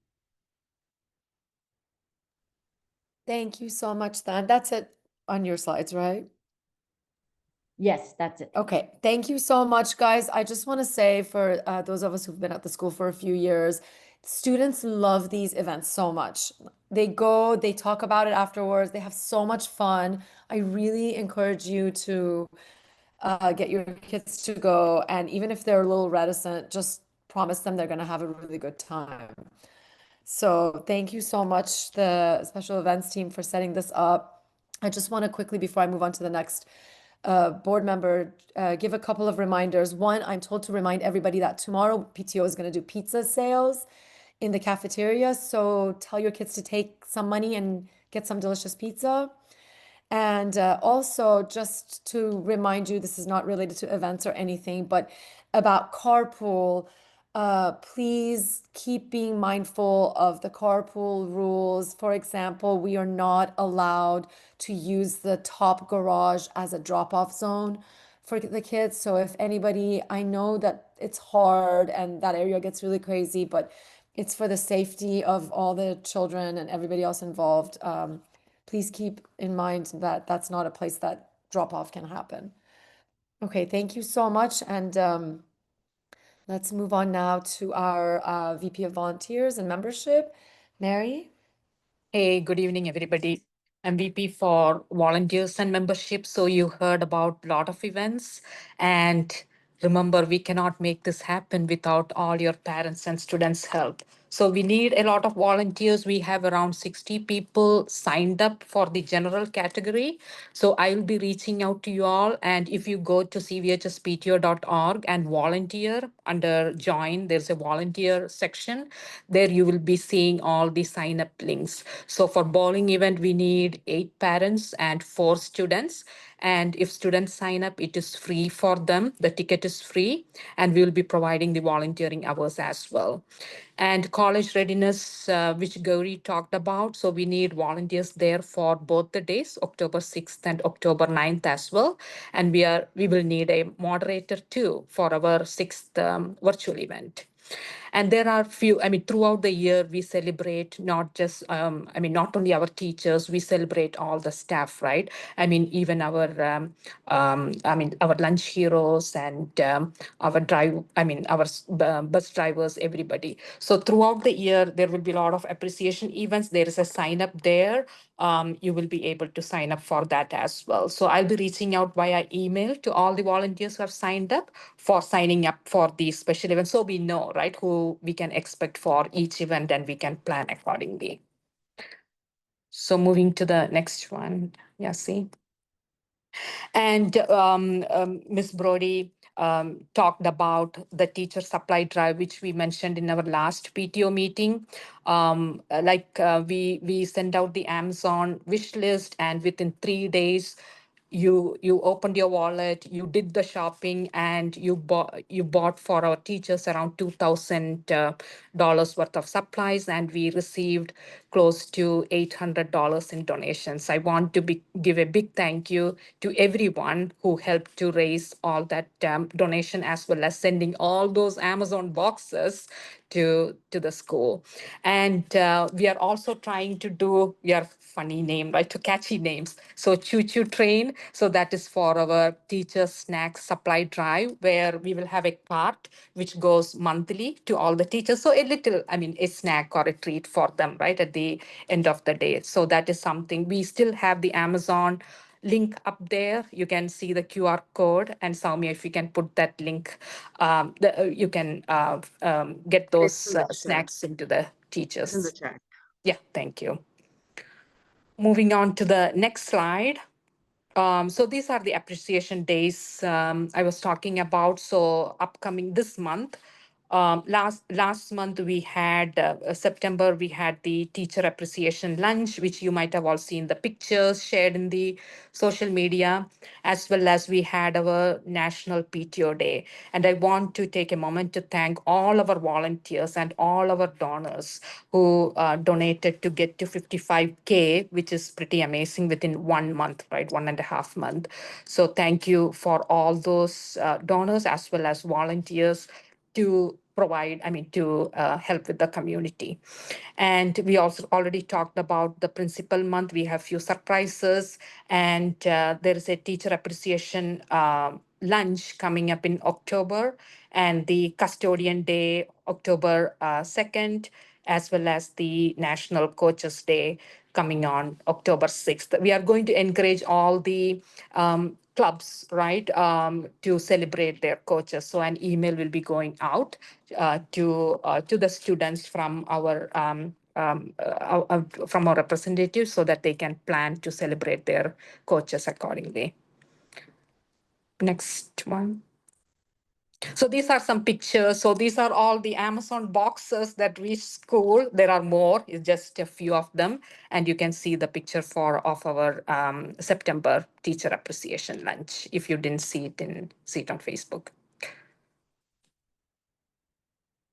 Thank you so much, Dan. That's it on your slides, right? Yes, that's it. Okay, thank you so much, guys. I just want to say, for those of us who've been at the school for a few years, students love these events so much. They go, they talk about it afterwards, they have so much fun. I really encourage you to get your kids to go, and even if they're a little reticent, just promise them they're going to have a really good time. So thank you so much, the special events team, for setting this up. I just want to quickly, before I move on to the next board member, give a couple of reminders. One, I'm told to remind everybody that tomorrow PTO is going to do pizza sales in the cafeteria. So tell your kids to take some money and get some delicious pizza. And also, just to remind you, this is not related to events or anything, but about carpool. Please keep being mindful of the carpool rules. For example, we are not allowed to use the top garage as a drop-off zone for the kids. So if anybody, I know that it's hard and that area gets really crazy, but it's for the safety of all the children and everybody else involved. please keep in mind that that's not a place that drop-off can happen. Okay, thank you so much. And let's move on now to our VP of Volunteers and Membership, Mary. Hey, good evening, everybody. I'm VP for Volunteers and Membership. So you heard about a lot of events. And remember, we cannot make this happen without all your parents and students' help. So we need a lot of volunteers. We have around 60 people signed up for the general category. So I will be reaching out to you all. And if you go to cvhspto.org and volunteer under join, there's a volunteer section. There you will be seeing all the sign up links. So for bowling event, we need 8 parents and 4 students. And if students sign up, it is free for them. The ticket is free, and we will be providing the volunteering hours as well. And college readiness, which Gauri talked about. So we need volunteers there for both the days, October 6th and October 9th as well. And we will need a moderator too for our 6th virtual event. And there are few, throughout the year, we celebrate not just, not only our teachers, we celebrate all the staff, right? Even our lunch heroes and our bus drivers, everybody. So throughout the year, there will be a lot of appreciation events. There is a sign up there. You will be able to sign up for that as well. So I'll be reaching out via email to all the volunteers who have signed up for signing up for these special events. So we know, right, who we can expect for each event and we can plan accordingly. So moving to the next one. Yeah, see. And Ms. Brody talked about the teacher supply drive, which we mentioned in our last PTO meeting. We sent out the Amazon wish list, and within 3 days, you opened your wallet, you did the shopping, and you bought for our teachers around $2,000 worth of supplies, and we received close to $800 in donations. I want to give a big thank you to everyone who helped to raise all that donation, as well as sending all those Amazon boxes to the school. And we are also trying to do your funny name, right? To catchy names. So Choo Choo Train. So that is for our teacher snack supply drive, where we will have a cart which goes monthly to all the teachers. So a little, a snack or a treat for them, right, at the end of the day. So that is something. We still have the Amazon link up there. You can see the QR code, and Soumya, if you can put that link, you can get those snacks into the teachers. It's in the chat. Yeah, thank you. Moving on to the next slide. So these are the appreciation days I was talking about. So upcoming this month, last month we had September, we had the teacher appreciation lunch, which you might have all seen the pictures shared in the social media, as well as we had our National PTO Day. And I want to take a moment to thank all of our volunteers and all our donors who donated to get to 55K, which is pretty amazing within 1 month, right? 1.5 months. So thank you for all those donors as well as volunteers to provide, to help with the community. And we also already talked about the principal month. We have few surprises, and there is a teacher appreciation lunch coming up in October, and the custodian day, October 2nd, as well as the National Coaches Day coming on October 6th. We are going to encourage all the clubs, right, to celebrate their coaches. So an email will be going out to the students from our representatives, so that they can plan to celebrate their coaches accordingly. Next one. So these are some pictures. So these are all the Amazon boxes that reach school. There are more, it's just a few of them. And you can see the picture of our September teacher appreciation lunch, if you didn't see it on Facebook.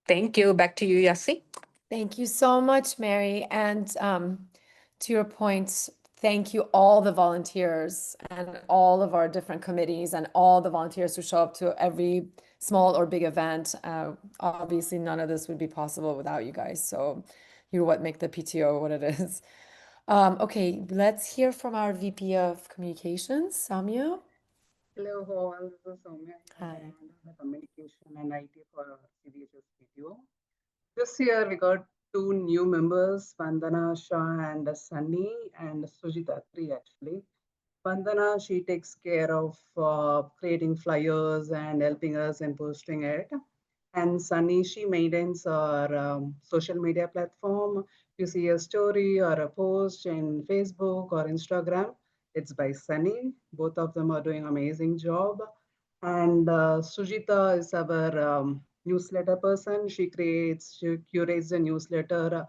Thank you. Back to you, Yassi. Thank you so much, Mary. And to your point, thank you all the volunteers and all of our different committees and all the volunteers who show up to every small or big event. Obviously, none of this would be possible without you guys. So you're what make the PTO what it is. Okay, let's hear from our VP of Communications, Samya. Hello, all. This is Soumya, Hi. the communication and IT for CVHS PTO. This year, we got 2 new members, Vandana Shah and Sunny, and Sujita, 3 actually. Vandana, she takes care of creating flyers and helping us in posting it. And Sunny, she maintains our social media platform. You see a story or a post in Facebook or Instagram, it's by Sunny. Both of them are doing amazing job. And Sujita is our newsletter person. She curates the newsletter.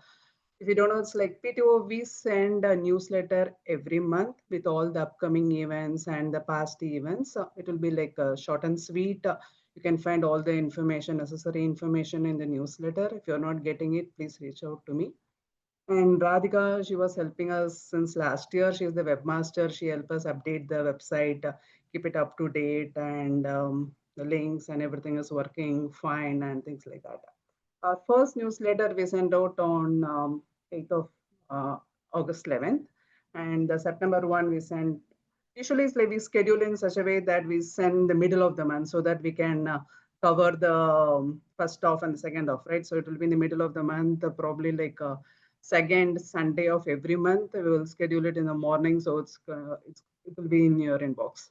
If you don't know, it's like PTO, we send a newsletter every month with all the upcoming events and the past events. It will be like short and sweet. You can find all the information, necessary information in the newsletter. If you're not getting it, please reach out to me. And Radhika, she was helping us since last year. She is the webmaster. She helped us update the website, keep it up to date, and the links and everything is working fine and things like that. Our first newsletter we sent out on 8th of August 11th, and the September one we sent. Usually, it's like we schedule in such a way that we send the middle of the month so that we can cover the first half and the second half, right? So it will be in the middle of the month, probably like second Sunday of every month. We will schedule it in the morning, so it will be in your inbox.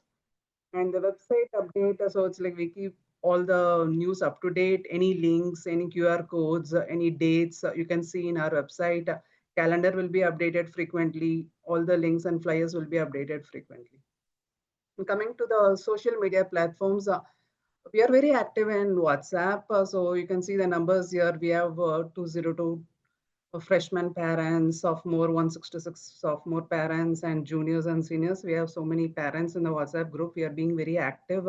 And the website update, so it's like we keep all the news up to date, any links, any QR codes, any dates you can see in our website. Calendar will be updated frequently. All the links and flyers will be updated frequently. And coming to the social media platforms, we are very active in WhatsApp. So you can see the numbers here. We have 202 freshman parents, sophomore 166 sophomore parents, and juniors and seniors. We have so many parents in the WhatsApp group. We are being very active,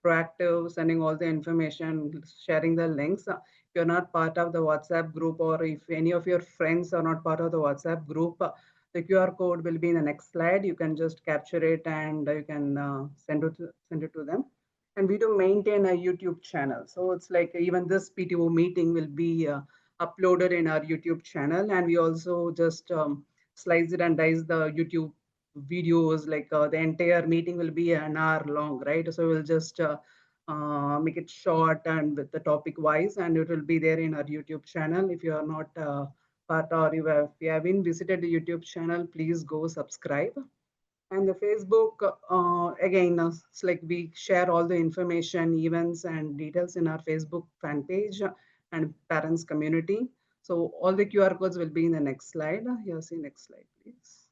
proactive, sending all the information, sharing the links. If you're not part of the WhatsApp group, or if any of your friends are not part of the WhatsApp group, the QR code will be in the next slide. You can just capture it and you can send it to them. And we do maintain a YouTube channel. So it's like even this PTO meeting will be uploaded in our YouTube channel, and we also just slice it and dice the YouTube videos. Like the entire meeting will be an hour long, right? So we'll just make it short and with the topic wise, and it will be there in our YouTube channel. If you are not part, or if you haven't visited the YouTube channel, please go subscribe. And the Facebook, again, it's like we share all the information, events, and details in our Facebook fan page and parents community. So all the QR codes will be in the next slide. Here, see next slide, please.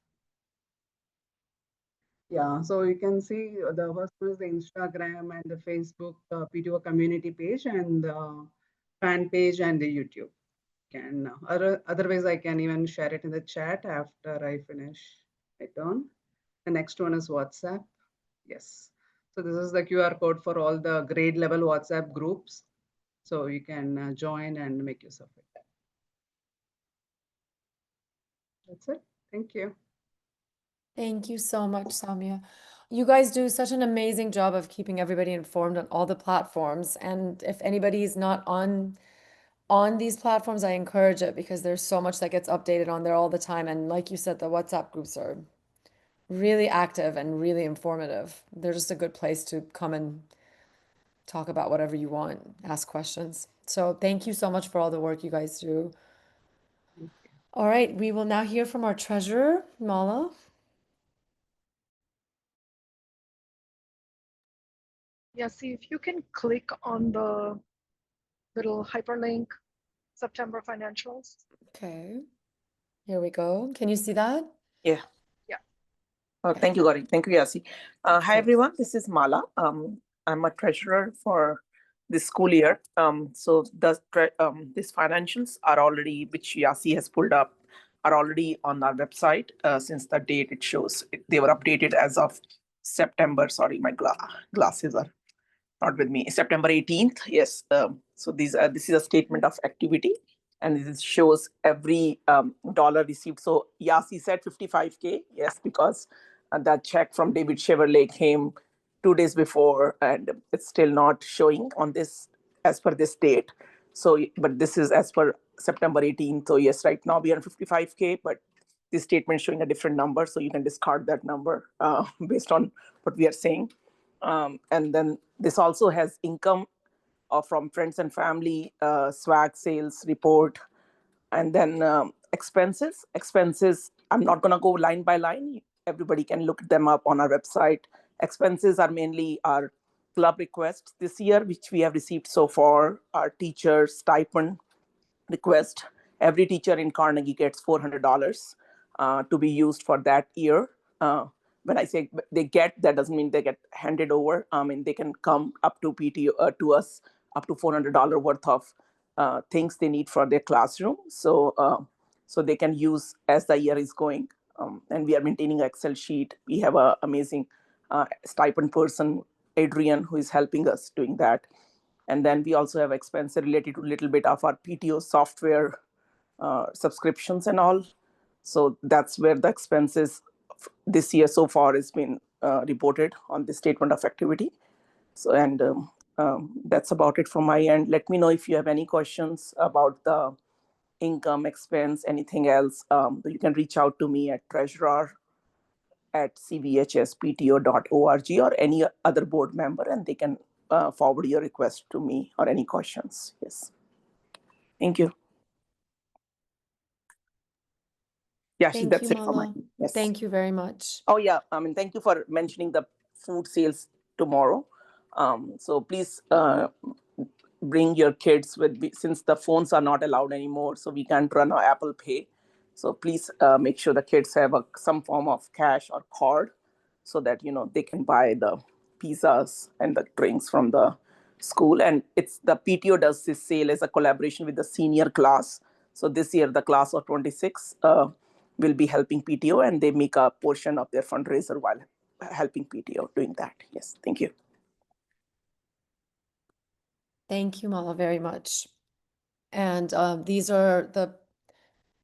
Yeah, so you can see the first one is the Instagram and the Facebook PTO community page, and the fan page and the YouTube. Otherwise, I can even share it in the chat after I finish my turn. The next one is WhatsApp. Yes. So this is the QR code for all the grade level WhatsApp groups. So you can join and make use of it. That's it. Thank you. Thank you so much, Samya. You guys do such an amazing job of keeping everybody informed on all the platforms. And if anybody's not on these platforms, I encourage it, because there's so much that gets updated on there all the time. And like you said, the WhatsApp groups are really active and really informative. They're just a good place to come and talk about whatever you want, ask questions. So thank you so much for all the work you guys do. All right, we will now hear from our treasurer, Mala. Yeah, see if you can click on the little hyperlink, September financials. Okay, here we go. Can you see that? Yeah. Yeah. Thank you, Gauri. Thank you, Yasi. Hi, everyone. This is Mala. I'm a treasurer for this school year. So these financials are already, which Yasi has pulled up, are already on our website since the date it shows. They were updated as of September. Sorry, my glasses are not with me. September 18th. Yes. So this is a statement of activity, and this shows every dollar received. So Yasi said 55K. Yes, because that check from David Chevrolet came 2 days before, and it's still not showing on this as per this date. So, but this is as per September 18th. So yes, right now we are 55K, but this statement showing a different number, so you can discard that number based on what we are saying. And then this also has income from friends and family, swag sales report, and then expenses. Expenses, I'm not going to go line by line. Everybody can look them up on our website. Expenses are mainly our club requests this year, which we have received so far, our teacher stipend request. Every teacher in Carnegie gets $400 to be used for that year. When I say they get, that doesn't mean they get handed over. I mean, they can come up to PTO to us up to $400 worth of things they need for their classroom. So so they can use as the year is going. And we are maintaining an Excel sheet. We have an amazing stipend person, Adrian, who is helping us doing that. And then we also have expenses related to a little bit of our PTO software subscriptions and all. So that's where the expenses this year so far has been reported on the statement of activity. So, and that's about it from my end. Let me know if you have any questions about the income, expense, anything else. You can reach out to me at treasurer@cvhspto.org or any other board member, and they can forward your request to me or any questions. Yes. Thank you. Yeah, Thank that's you, it for my. Mala. Yes. Thank you very much. Oh yeah, I mean, thank you for mentioning the food sales tomorrow. So please bring your kids with, since the phones are not allowed anymore, so we can't run our Apple Pay. So please make sure the kids have some form of cash or card, so that they can buy the pizzas and the drinks from the school. And it's the PTO does this sale as a collaboration with the senior class. So this year the class of 26 will be helping PTO, and they make a portion of their fundraiser while helping PTO doing that. Yes, thank you. Thank you, Mala, very much. And these are the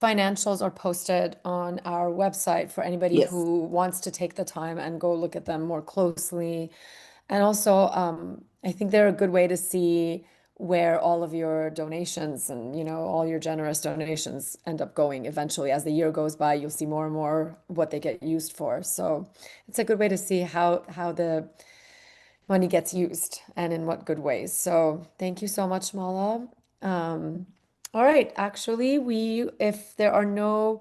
financials are posted on our website for anybody Yes. who wants to take the time and go look at them more closely. And also, I think they're a good way to see where all of your donations and all your generous donations end up going eventually. As the year goes by, you'll see more and more what they get used for. So it's a good way to see how the money gets used and in what good ways. So thank you so much, Mala. All right, actually, if there are no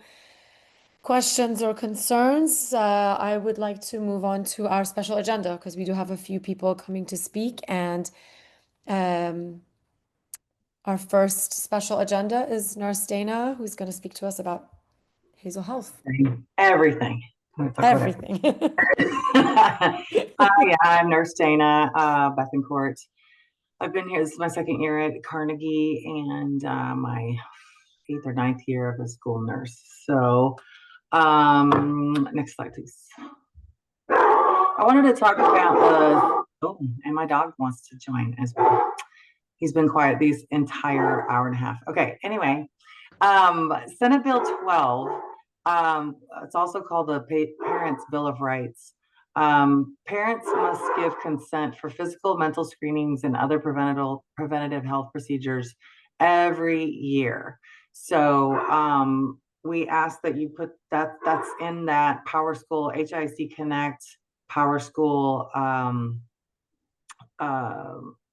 questions or concerns, I would like to move on to our special agenda, because we do have a few people coming to speak. And our first special agenda is Nurse Dana, who's going to speak to us about Hazel Health. Everything. Everything. Hi, I'm Nurse Dana Bethencourt. I've been here, this is my second year at Carnegie and my 8th or 9th year of a school nurse. So next slide, please. I wanted to talk about and my dog wants to join as well. He's been quiet these entire hour and a half. Okay, anyway, Senate Bill 12, it's also called the Parents' Bill of Rights. Parents must give consent for physical, mental screenings and other preventative health procedures every year. So we ask that you put that's in that Power School, HIC Connect, Power School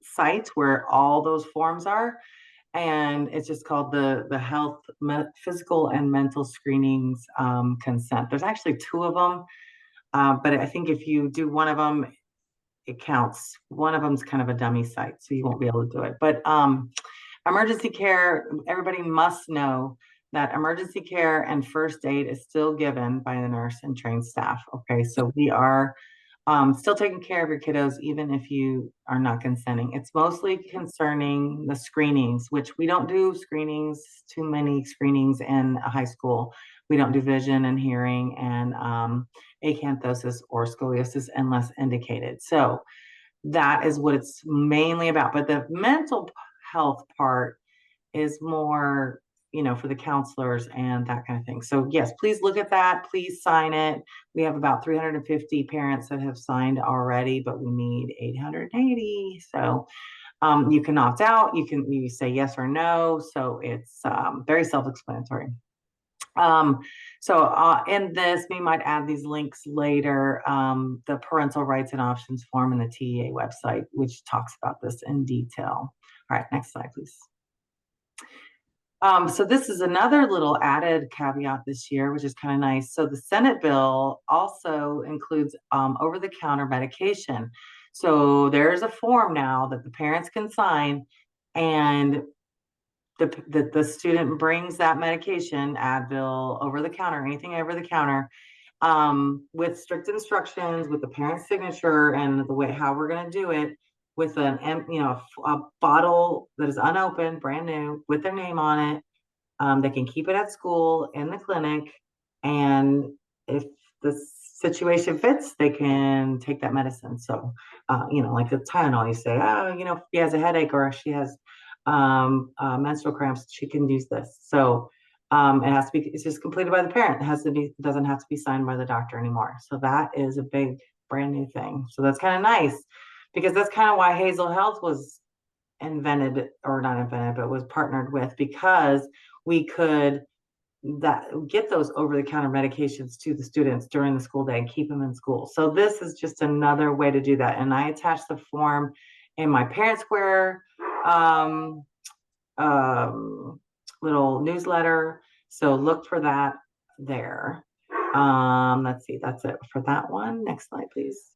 site where all those forms are. And it's just called the health, physical and mental screenings consent. There's actually 2 of them. But I think if you do one of them, it counts. One of them's kind of a dummy site, so you won't be able to do it. But emergency care, everybody must know that emergency care and first aid is still given by the nurse and trained staff. Okay, so we are still taking care of your kiddos, even if you are not consenting. It's mostly concerning the screenings, which we don't do screenings, too many screenings in a high school. We don't do vision and hearing and acanthosis or scoliosis unless indicated. So that is what it's mainly about. But the mental health part is more, for the counselors and that kind of thing. So yes, please look at that. Please sign it. We have about 350 parents that have signed already, but we need 880. So you can opt out. You say yes or no. So it's very self-explanatory. In this, we might add these links later, the parental rights and options form in the TEA website, which talks about this in detail. All right, next slide, please. So this is another little added caveat this year, which is kind of nice. So the Senate bill also includes over-the-counter medication. So there's a form now that the parents can sign, and the student brings that medication, Advil, over the counter, anything over the counter, with strict instructions, with the parent's signature, and the way how we're going to do it, with a bottle that is unopened, brand new, with their name on it. They can keep it at school, in the clinic, and if the situation fits, they can take that medicine. So, like the Tylenol, you say, if she has a headache or she has menstrual cramps, she can use this. So it has to be, it's just completed by the parent. It doesn't have to be signed by the doctor anymore. So that is a big brand new thing. So that's kind of nice, because that's kind of why Hazel Health was invented, or not invented, but was partnered with, because we could get those over-the-counter medications to the students during the school day and keep them in school. So this is just another way to do that. And I attached the form in my Parent Square little newsletter. So look for that there. Let's see, that's it for that one. Next slide, please.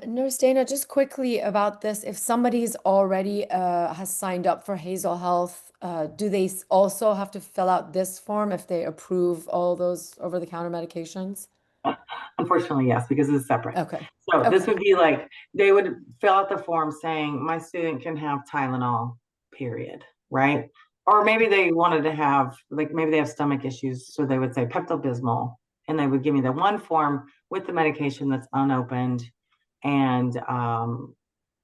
Nurse Dana, just quickly about this. If somebody's already has signed up for Hazel Health, do they also have to fill out this form if they approve all those over-the-counter medications? Unfortunately, yes, because it's separate. Okay. So this would be like, they would fill out the form saying, my student can have Tylenol, period, right? Or maybe they wanted to have, like, maybe they have stomach issues, so they would say Pepto-Bismol, and they would give me the one form with the medication that's unopened, and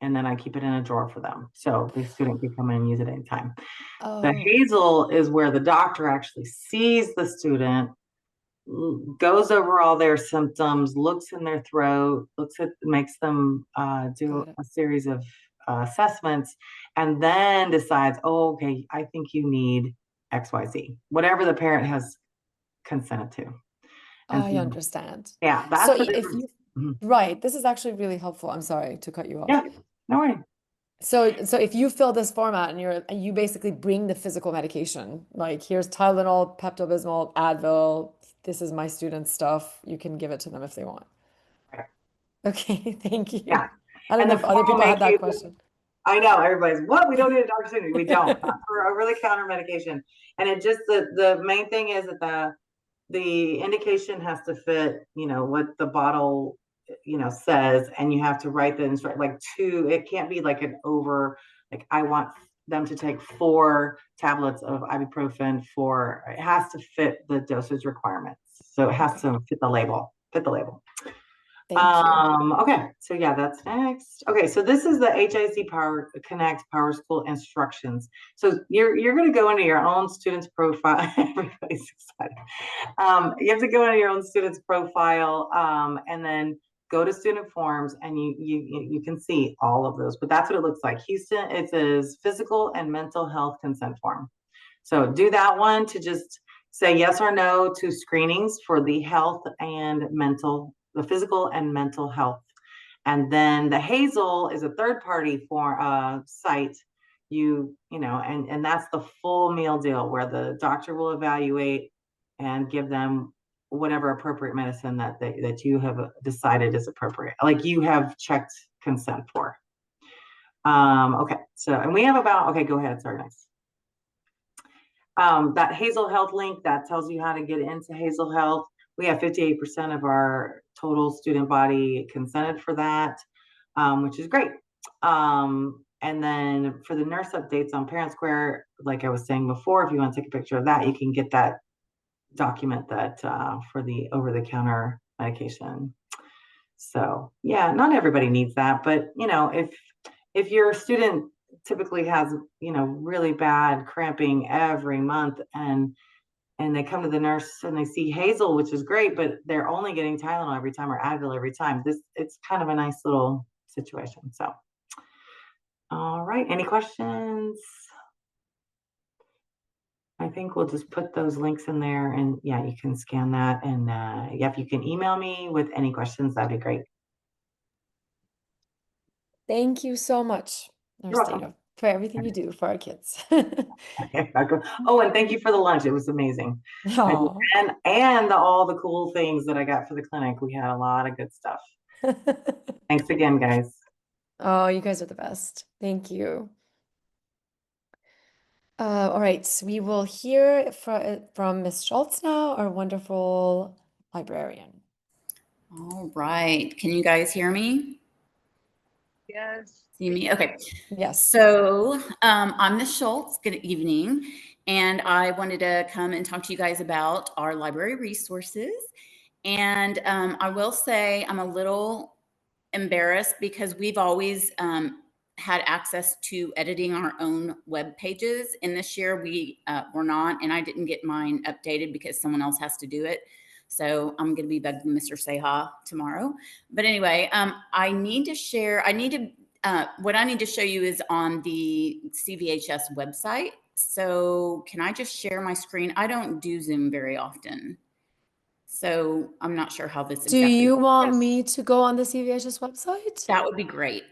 then I keep it in a drawer for them, so the student can come in and use it anytime. The Hazel is where the doctor actually sees the student, goes over all their symptoms, looks in their throat, makes them do a series of assessments, and then decides, oh, okay, I think you need XYZ, whatever the parent has consented to. I understand. Yeah, that's so the if difference. you, right, this is actually really helpful. I'm sorry to cut you off. Yeah, no worries. So if you fill this form out and you basically bring the physical medication, like here's Tylenol, Pepto-Bismol, Advil, this is my student's stuff, you can give it to them if they want. Right. Okay, thank you. Yeah. I don't know if other people had that question. I know, everybody's, what? We don't need a doctor's opinion. We don't, not for over-the-counter medication. And it just, the main thing is that the indication has to fit, what the bottle, says, and you have to write the instruction, it can't be like I want them to take 4 tablets of ibuprofen it has to fit the dosage requirements. So it has to fit the label. Thank you. Okay, so yeah, that's next. Okay, so this is the HIC Power Connect Power School instructions. So you're going to go into your own student's profile. Everybody's excited. You have to go into your own student's profile, and then go to student forms, and you can see all of those. But that's what it looks like. Houston, it says physical and mental health consent form. So do that one to just say yes or no to screenings for the physical and mental health. And then the Hazel is a third-party site. And that's the full meal deal, where the doctor will evaluate and give them whatever appropriate medicine that you have decided is appropriate, like you have checked consent for. Okay, so, and we have okay, go ahead, sorry, next. That Hazel Health link, that tells you how to get into Hazel Health. We have 58% of our total student body consented for that, which is great. And then for the nurse updates on Parent Square, like I was saying before, if you want to take a picture of that, you can get that document that for the over-the-counter medication. So yeah, not everybody needs that, but if your student typically has really bad cramping every month, and they come to the nurse and they see Hazel, which is great, but they're only getting Tylenol every time or Advil every time, it's kind of a nice little situation. So all right, any questions? I think we'll just put those links in there, and yeah, you can scan that. And yeah, if you can email me with any questions, that'd be great. Thank you so much, You're welcome. Narsteta, for everything you do for our kids. Oh, and thank you for the lunch. It was amazing. Aw. And all the cool things that I got for the clinic. We had a lot of good stuff. Thanks again, guys. Oh, you guys are the best. Thank you. All right, so we will hear from Ms. Schultz now, our wonderful librarian. All right. Can you guys hear me? Yes. See me? Okay. Yes. So I'm Ms. Schultz. Good evening. And I wanted to come and talk to you guys about our library resources. And I will say I'm a little embarrassed because we've always had access to editing our own web pages. And this year we were not, and I didn't get mine updated because someone else has to do it. So I'm going to be begging Mr. Seha tomorrow. But anyway, I need to share, what I need to show you is on the CVHS website. So can I just share my screen? I don't do Zoom very often. So I'm not sure how this Do you want me to go on the CVHS website? That would be great.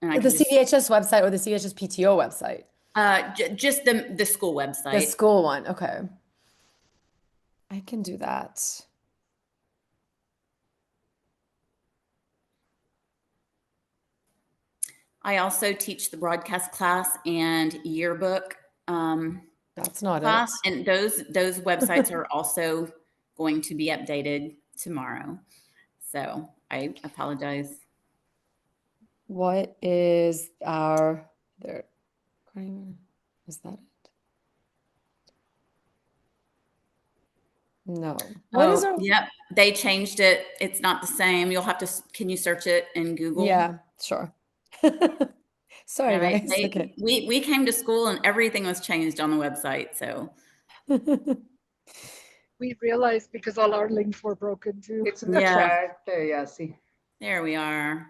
And I The can just, CVHS website or the CVHS PTO website? just the school website. The school one, okay. I can do that. I also teach the broadcast class and yearbook That's not class, it. and those websites are also going to be updated tomorrow. So I apologize. What is our there? Is that it? No. What is our? Yep, they changed it. It's not the same. You'll have to. Can you search it in Google? Yeah, sure. Sorry, All right. guys. Okay. We came to school and everything was changed on the website. So We realized because all our links were broken too. It's in the chat. Yeah, see. There we are.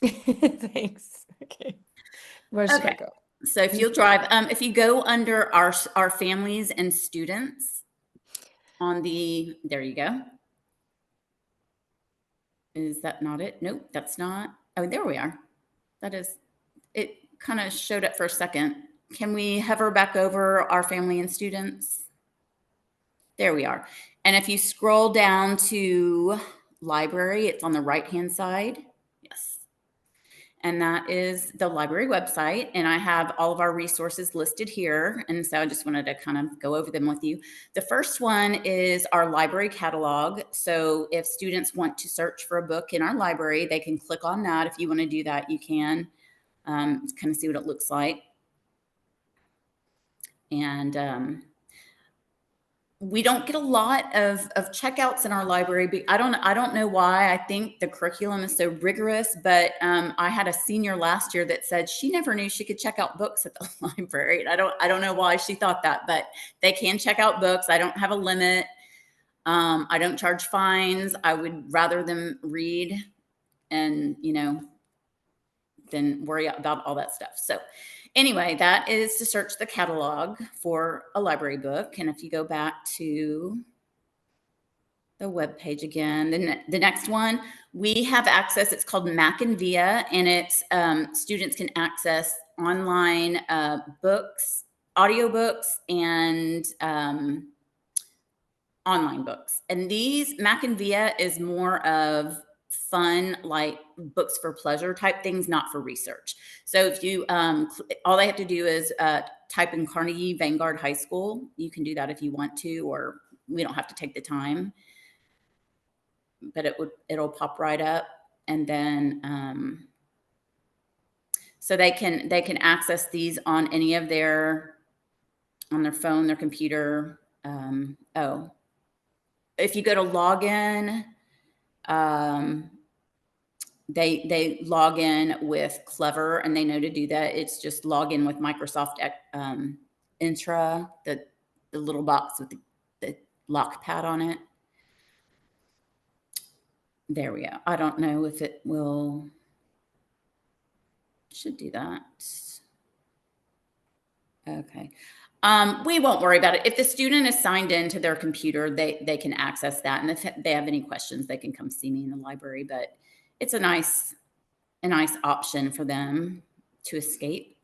Thanks. Okay. Where should I go? So if you'll drive, if you go under our families and students on the, there you go. Is that not it? Nope, that's not. Oh, there we are. That is, it kind of showed up for a second. Can we hover back over our family and students? There we are. And if you scroll down to library, it's on the right-hand side. Yes. And that is the library website. And I have all of our resources listed here. And so I just wanted to kind of go over them with you. The first one is our library catalog. So if students want to search for a book in our library, they can click on that. If you want to do that, you can kind of see what it looks like. And we don't get a lot of checkouts in our library, but I don't know why. I think the curriculum is so rigorous, but I had a senior last year that said she never knew she could check out books at the library. And I don't know why she thought that, but they can check out books. I don't have a limit. I don't charge fines. I would rather them read and, you know, than worry about all that stuff. So anyway, that is to search the catalog for a library book. And if you go back to the web page again, then the next one, we have access. It's called Mac and Via, and it's students can access online books, audiobooks, and online books. And these Mac and Via is more of fun, like books for pleasure type things, not for research. So if you, all they have to do is type in Carnegie Vanguard High School. You can do that if you want to, or we don't have to take the time, but it'll pop right up. And then, so they can access these on any of their, on their phone, their computer. If you go to login, they log in with Clever, and they know to do that. It's just log in with Microsoft Intra, the little box with the lock pad on it. There we go. I don't know if it will, should do that. Okay. We won't worry about it. If the student is signed into their computer, they can access that. And if they have any questions, they can come see me in the library. But it's a nice option for them to escape.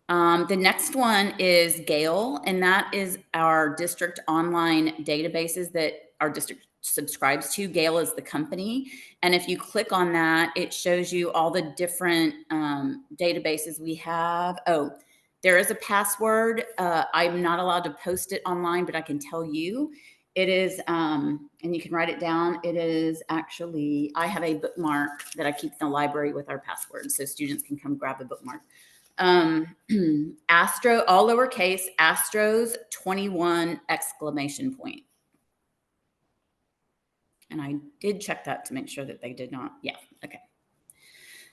The next one is Gale, and that is our district online databases that our district subscribes to. Gale is the company. And if you click on that, it shows you all the different databases we have. Oh, there is a password. I'm not allowed to post it online, but I can tell you. It is, and you can write it down. It is actually, I have a bookmark that I keep in the library with our password, so students can come grab a bookmark. Astro, all lowercase, Astros 21 exclamation point. And I did check that to make sure that they did not. Yeah. Okay.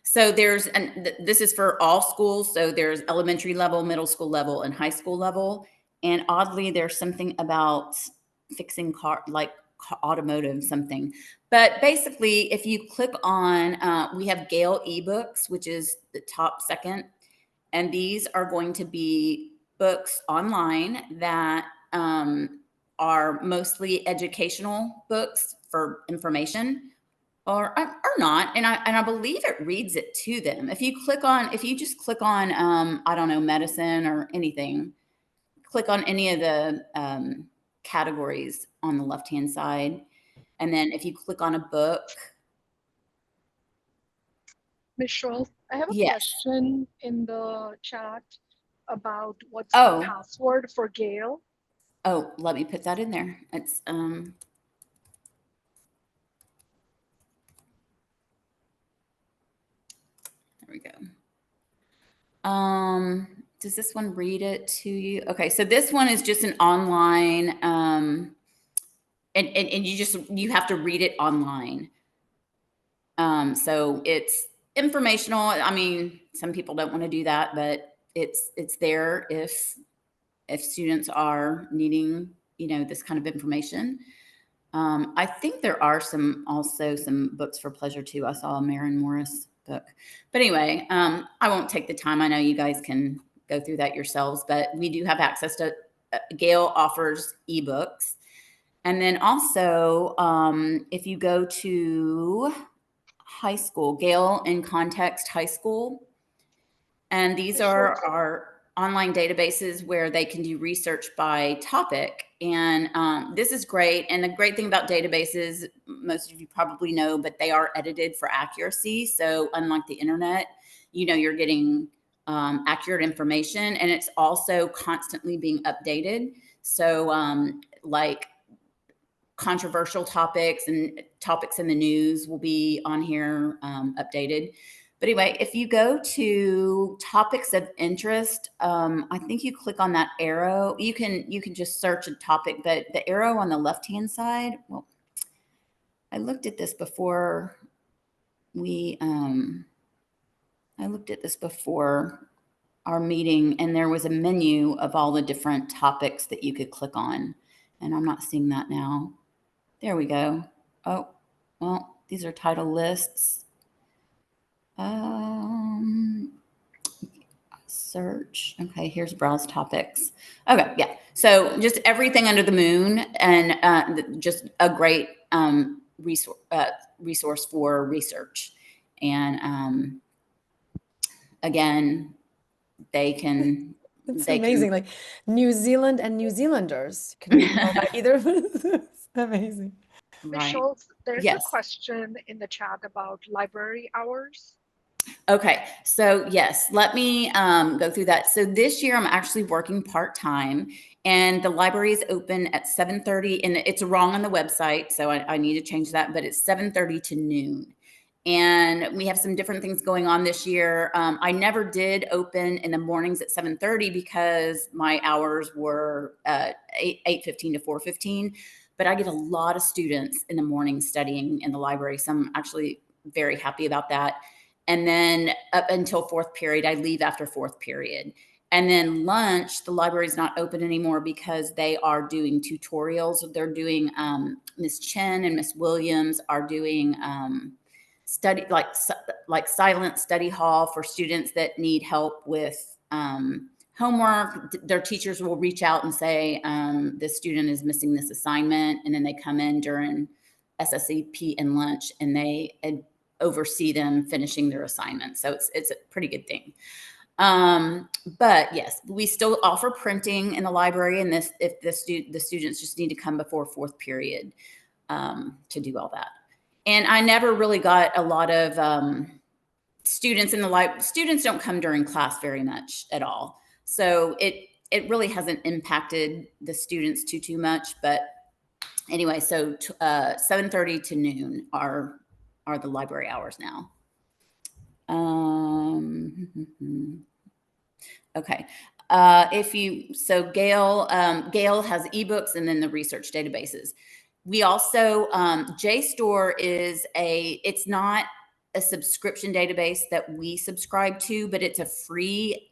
So there's, and this is for all schools. So there's elementary level, middle school level, and high school level. And oddly, there's something about fixing car, like automotive something. But basically, if you click on, we have Gale eBooks, which is the top second. And these are going to be books online that are mostly educational books for information, or not. And I believe it reads it to them. If you just click on, I don't know, medicine or anything, click on any of the categories on the left-hand side. And then if you click on a book. Ms. Schultz, I have a Yes. question in the chat about what's the password for Gale. Oh, let me put that in there. It's there we go. Does this one read it to you? Okay, so this one is just an online, and you have to read it online. So it's informational. I mean, some people don't want to do that, but it's there if students are needing, this kind of information. I think there are also some books for pleasure too. I saw a Maren Morris book, but anyway, I won't take the time. I know you guys can go through that yourselves, but we do have access to, Gale offers ebooks. And then also, if you go to high school, Gale in Context High School, and these are our online databases where they can do research by topic. And this is great. And the great thing about databases, most of you probably know, but they are edited for accuracy. So unlike the internet, you're getting accurate information, and it's also constantly being updated. So like controversial topics and topics in the news will be on here updated. But anyway, if you go to topics of interest, I think you click on that arrow. You can just search a topic, but the arrow on the left-hand side, well, I looked at this before our meeting, and there was a menu of all the different topics that you could click on. And I'm not seeing that now. There we go. Oh, well, these are title lists. Search. Okay, here's browse topics. Okay, yeah. So just everything under the moon, and just a great resource for research. And again, they can. It's amazing. Like New Zealand and New Zealanders can read about either of us. It's amazing. Ms. Schultz, there's Yes. a question in the chat about library hours. Okay, so yes, let me go through that. So this year I'm actually working part-time, and the library is open at 7:30, and it's wrong on the website, so I need to change that, but it's 7:30 to noon. And we have some different things going on this year. I never did open in the mornings at 7:30 because my hours were 8:15 to 4:15, but I get a lot of students in the morning studying in the library, so I'm actually very happy about that. And then up until fourth period, I leave after fourth period. And then lunch, the library is not open anymore because they are doing tutorials. They're doing, Miss Chen and Miss Williams are doing study, like silent study hall for students that need help with homework, their teachers will reach out and say, this student is missing this assignment. And then they come in during SSEP and lunch and they oversee them finishing their assignment. So it's a pretty good thing. But yes, we still offer printing in the library, and this, if the students just need to come before fourth period to do all that. And I never really got a lot of students in the library. Students don't come during class very much at all, so it really hasn't impacted the students too much. But anyway, so 7:30 to noon are the library hours now. Okay. Gail has ebooks and then the research databases. We also, JSTOR is it's not a subscription database that we subscribe to, but it's a free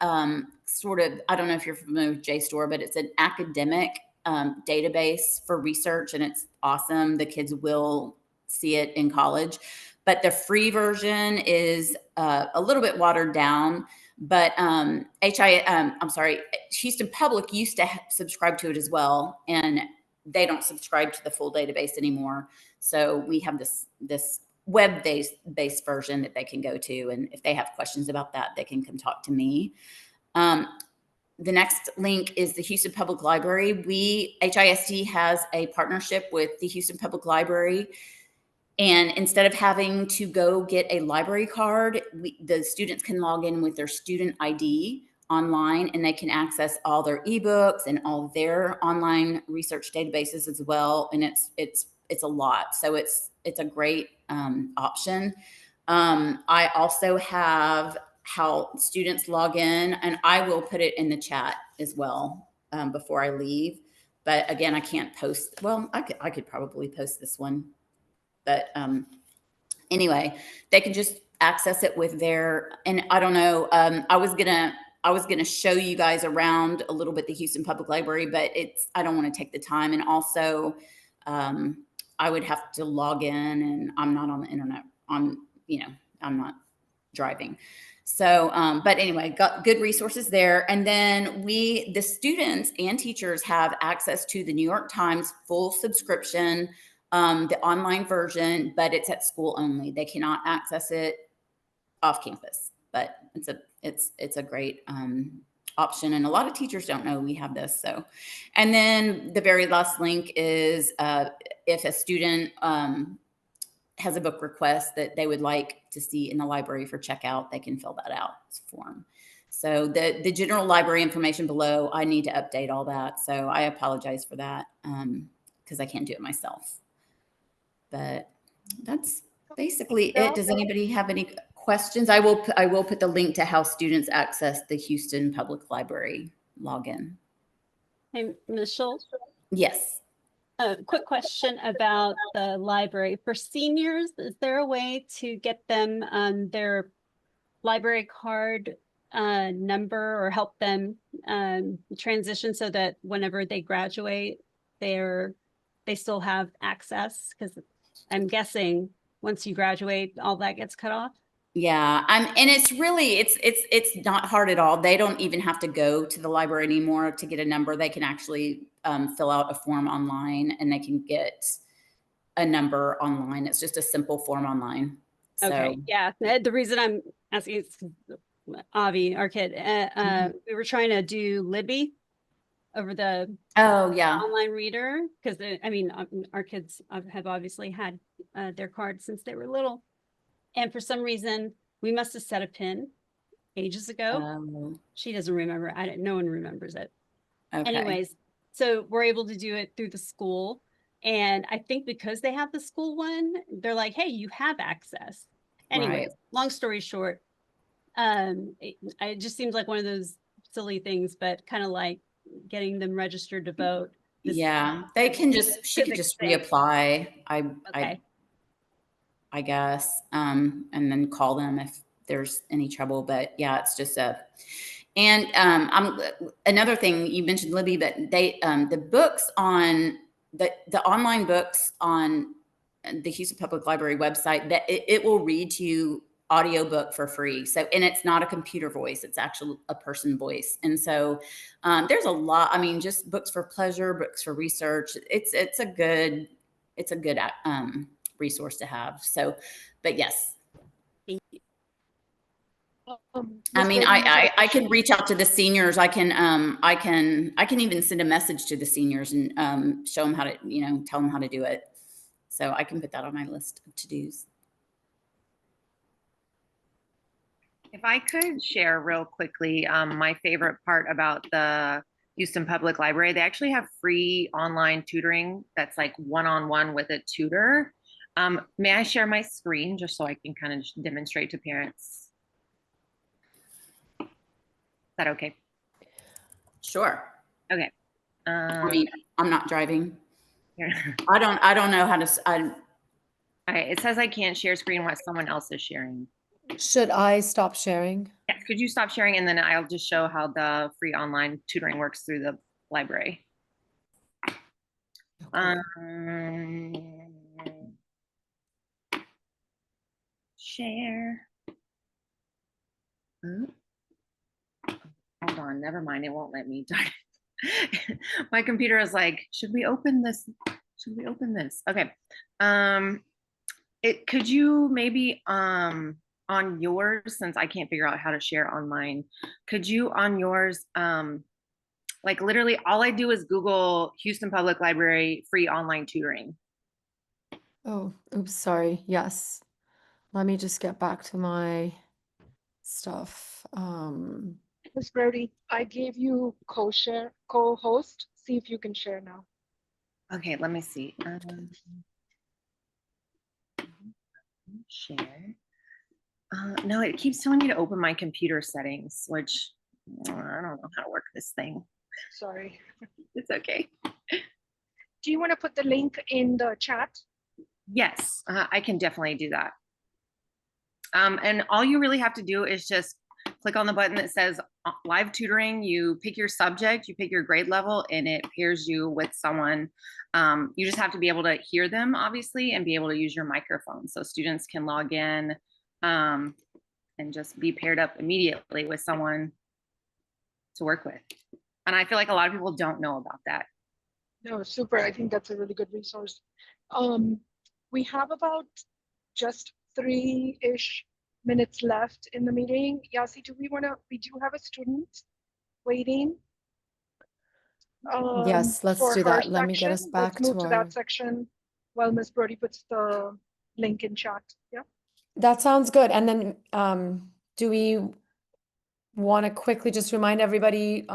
sort of, I don't know if you're familiar with JSTOR, but it's an academic database for research, and it's awesome. The kids will see it in college, but the free version is a little bit watered down. But Houston Public used to subscribe to it as well, and they don't subscribe to the full database anymore. So we have this web-based version that they can go to, and if they have questions about that, they can come talk to me. The next link is the Houston Public Library. HISD has a partnership with the Houston Public Library. And instead of having to go get a library card, the students can log in with their student ID online, and they can access all their ebooks and all their online research databases as well. And it's a lot, so it's a great option. I also have how students log in, and I will put it in the chat as well before I leave. But again, I can't post. Well, I could probably post this one. But anyway, they can just access it with their, and I don't know, I was gonna show you guys around a little bit the Houston Public Library, but I don't want to take the time. And also I would have to log in, and I'm not on the internet, I'm not driving. So, but anyway, got good resources there. And then the students and teachers have access to the New York Times full subscription, the online version, but it's at school only. They cannot access it off campus, but it's a great option. And a lot of teachers don't know we have this. So, and then the very last link is if a student has a book request that they would like to see in the library for checkout, they can fill that out form. So the general library information below, I need to update all that. So I apologize for that because I can't do it myself. But that's basically it. Does anybody have any questions? I will put the link to how students access the Houston Public Library login. Hey, Michelle. Yes. A quick question about the library. For seniors, is there a way to get them their library card number, or help them transition so that whenever they graduate, they still have access? Because I'm guessing once you graduate, all that gets cut off. Yeah, and it's really, it's not hard at all. They don't even have to go to the library anymore to get a number. They can actually fill out a form online, and they can get a number online. It's just a simple form online. Okay, so. Yeah. The reason I'm asking is Avi, our kid, we were trying to do Libby over the online reader, because I mean, our kids have obviously had their cards since they were little. And for some reason, we must have set a pin ages ago. She doesn't remember. No one remembers it. Okay. Anyways, so we're able to do it through the school. And I think because they have the school one, they're like, hey, you have access. Anyways, long story short, it just seems like one of those silly things, but kind of like getting them registered to vote. Yeah, they can just, she could just reapply. I guess, and then call them if there's any trouble. But yeah, it's just and another thing you mentioned, Libby, but the books on the online books on the Houston Public Library website, that it will read to you audiobook for free. So, and it's not a computer voice, it's actually a person voice. And so there's a lot, I mean, just books for pleasure, books for research. It's a good resource to have. So, but yes. I mean, I can reach out to the seniors. I can even send a message to the seniors and show them how to, tell them how to do it. So I can put that on my list of to-dos. If I could share real quickly, my favorite part about the Houston Public Library, they actually have free online tutoring that's like one-on-one with a tutor. May I share my screen just so I can kind of demonstrate to parents? Is that okay? Sure. Okay. I mean, I'm not driving. I don't know how to. All right. It says I can't share screen while someone else is sharing. Should I stop sharing? Yes. Could you stop sharing, and then I'll just show how the free online tutoring works through the library. Share. Hold on. Never mind. It won't let me. My computer is like, should we open this? Should we open this? Okay. Could you maybe on yours, since I can't figure out how to share on mine, could you on yours like literally all I do is Google Houston Public Library free online tutoring. Oh, oops, sorry. Yes. Let me just get back to my stuff. Ms. Brody, I gave you co-host. See if you can share now. Okay, let me see. Share. No, it keeps telling me to open my computer settings, which I don't know how to work this thing. Sorry. It's okay. Do you want to put the link in the chat? Yes, I can definitely do that. And all you really have to do is just click on the button that says live tutoring. You pick your subject, you pick your grade level, and it pairs you with someone. You just have to be able to hear them, obviously, and be able to use your microphone. So students can log in and just be paired up immediately with someone to work with. And I feel like a lot of people don't know about that. No, super. I think that's a really good resource. We have about just 3-ish minutes left in the meeting. Yasi, we do have a student waiting. Yes, let's For do her that. Let me get us section. back Let's move to to our. that section while Ms. Brody puts the link in chat. Yeah. That sounds good. And then do we want to quickly just remind everybody,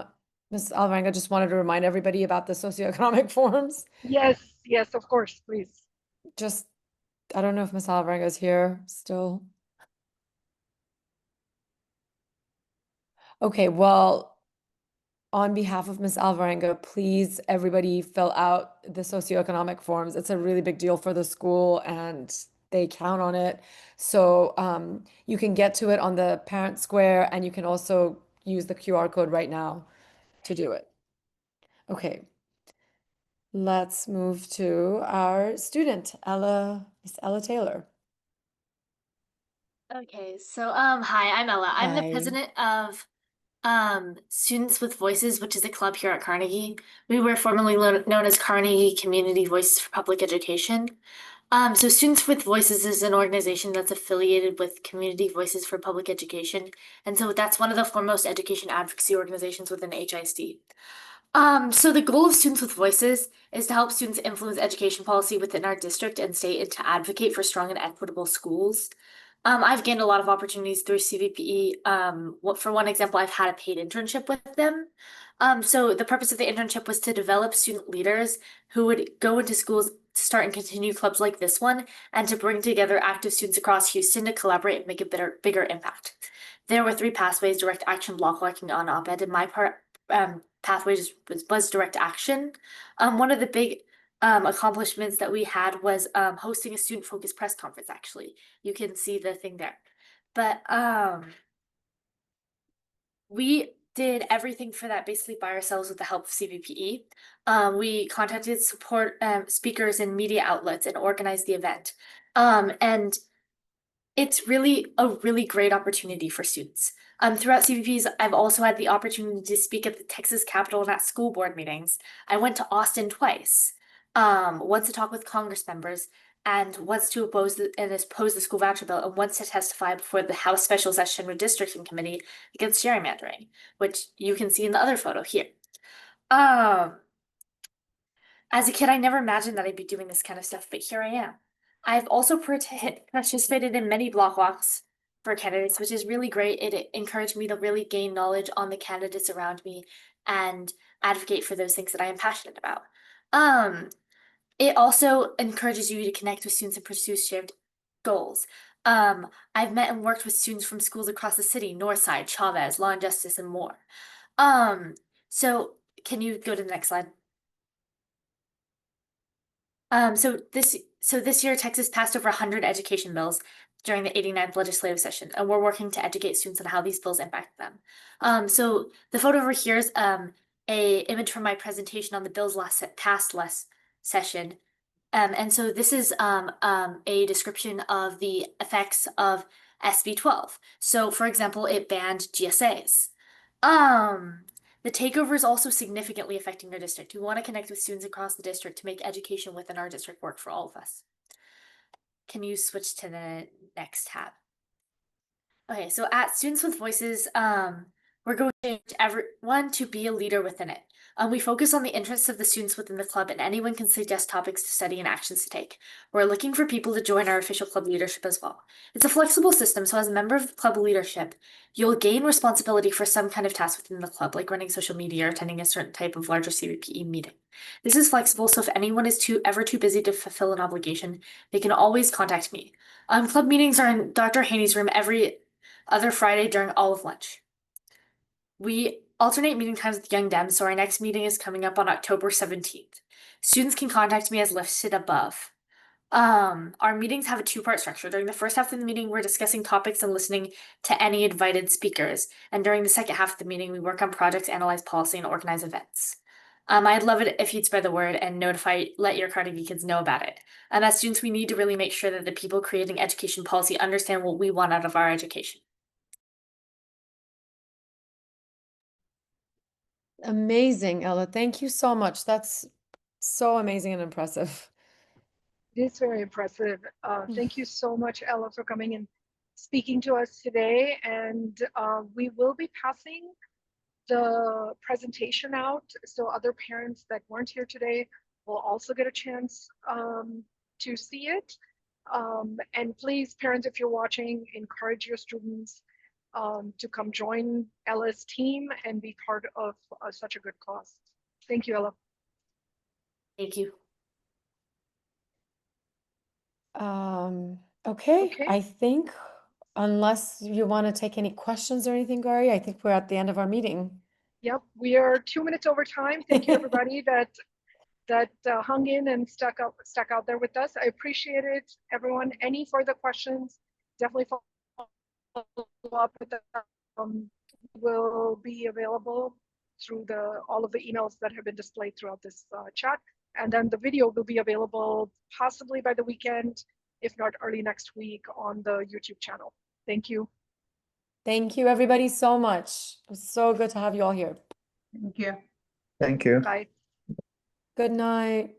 Ms. Alvarenga just wanted to remind everybody about the socioeconomic forms? Yes, yes, of course, please. Just, I don't know if Ms. Alvarenga is here still. Okay, well, on behalf of Ms. Alvarenga, please, everybody fill out the socioeconomic forms. It's a really big deal for the school and they count on it. So you can get to it on the parent square and you can also use the QR code right now to do it. Okay. Let's move to our student, Miss Ella Taylor. Okay, so hi, I'm Ella. I'm the Hi. president of Students with Voices, which is a club here at Carnegie. We were formerly known as Carnegie Community Voices for Public Education. So Students with Voices is an organization that's affiliated with Community Voices for Public Education. And so that's one of the foremost education advocacy organizations within HISD. So the goal of Students with Voices is to help students influence education policy within our district and state and to advocate for strong and equitable schools. I've gained a lot of opportunities through CVPE. For one example, I've had a paid internship with them. So the purpose of the internship was to develop student leaders who would go into schools to start and continue clubs like this one and to bring together active students across Houston to collaborate and make a bigger impact. There were 3 pathways: direct action, block walking, on op-ed, and my pathway was direct action. One of the big accomplishments that we had was hosting a student-focused press conference, actually. You can see the thing there. But we did everything for that basically by ourselves with the help of CVPE. We contacted support speakers and media outlets and organized the event. And it's really a really great opportunity for students. Throughout CVPs, I've also had the opportunity to speak at the Texas Capitol and at school board meetings. I went to Austin twice, once to talk with Congress members, and once to oppose the school voucher bill, and once to testify before the House Special Session Redistricting Committee against gerrymandering, which you can see in the other photo here. As a kid, I never imagined that I'd be doing this kind of stuff, but here I am. I've also participated in many block walks for candidates, which is really great. It encouraged me to really gain knowledge on the candidates around me and advocate for those things that I am passionate about. It also encourages you to connect with students and pursue shared goals. I've met and worked with students from schools across the city, Northside, Chavez, Law and Justice, and more. So can you go to the next slide? So this year, Texas passed over 100 education bills during the 89th legislative session, and we're working to educate students on how these bills impact them. So the photo over here is a image from my presentation on the bills passed last session. And so this is a description of the effects of SB 12. So for example, it banned GSAs. The takeover is also significantly affecting our district. We want to connect with students across the district to make education within our district work for all of us. Can you switch to the next tab? Okay, so at Students with Voices, we're going to encourage everyone to be a leader within it. We focus on the interests of the students within the club, and anyone can suggest topics to study and actions to take. We're looking for people to join our official club leadership as well. It's a flexible system, so as a member of club leadership, you'll gain responsibility for some kind of task within the club, like running social media or attending a certain type of larger CVPE meeting. This is flexible, so if anyone is ever too busy to fulfill an obligation, they can always contact me. Club meetings are in Dr. Haney's room every other Friday during all of lunch. We alternate meeting times with Young Dems, so our next meeting is coming up on October 17th. Students can contact me as listed above. Our meetings have a two-part structure. During the first half of the meeting, we're discussing topics and listening to any invited speakers. And during the second half of the meeting, we work on projects, analyze policy, and organize events. I'd love it if you'd spread the word and let your Carnegie kids know about it. And as students, we need to really make sure that the people creating education policy understand what we want out of our education. Amazing, Ella. Thank you so much. That's so amazing and impressive. It is very impressive. Thank you so much, Ella, for coming and speaking to us today. And we will be passing the presentation out, so other parents that weren't here today will also get a chance to see it. And please, parents, if you're watching, encourage your students to come join Ella's team and be part of such a good cause. Thank you, Ella. Thank you. Okay, I think unless you want to take any questions or anything, Gary, I think we're at the end of our meeting. Yep, we are 2 minutes over time. Thank you, everybody that hung in and stuck out there with us. I appreciate it, everyone. Any further questions, definitely follow up with them. Will be available through all of the emails that have been displayed throughout this chat. And then the video will be available possibly by the weekend, if not early next week on the YouTube channel. Thank you. Thank you, everybody, so much. It was so good to have you all here. Thank you. Thank you. Bye. Good night.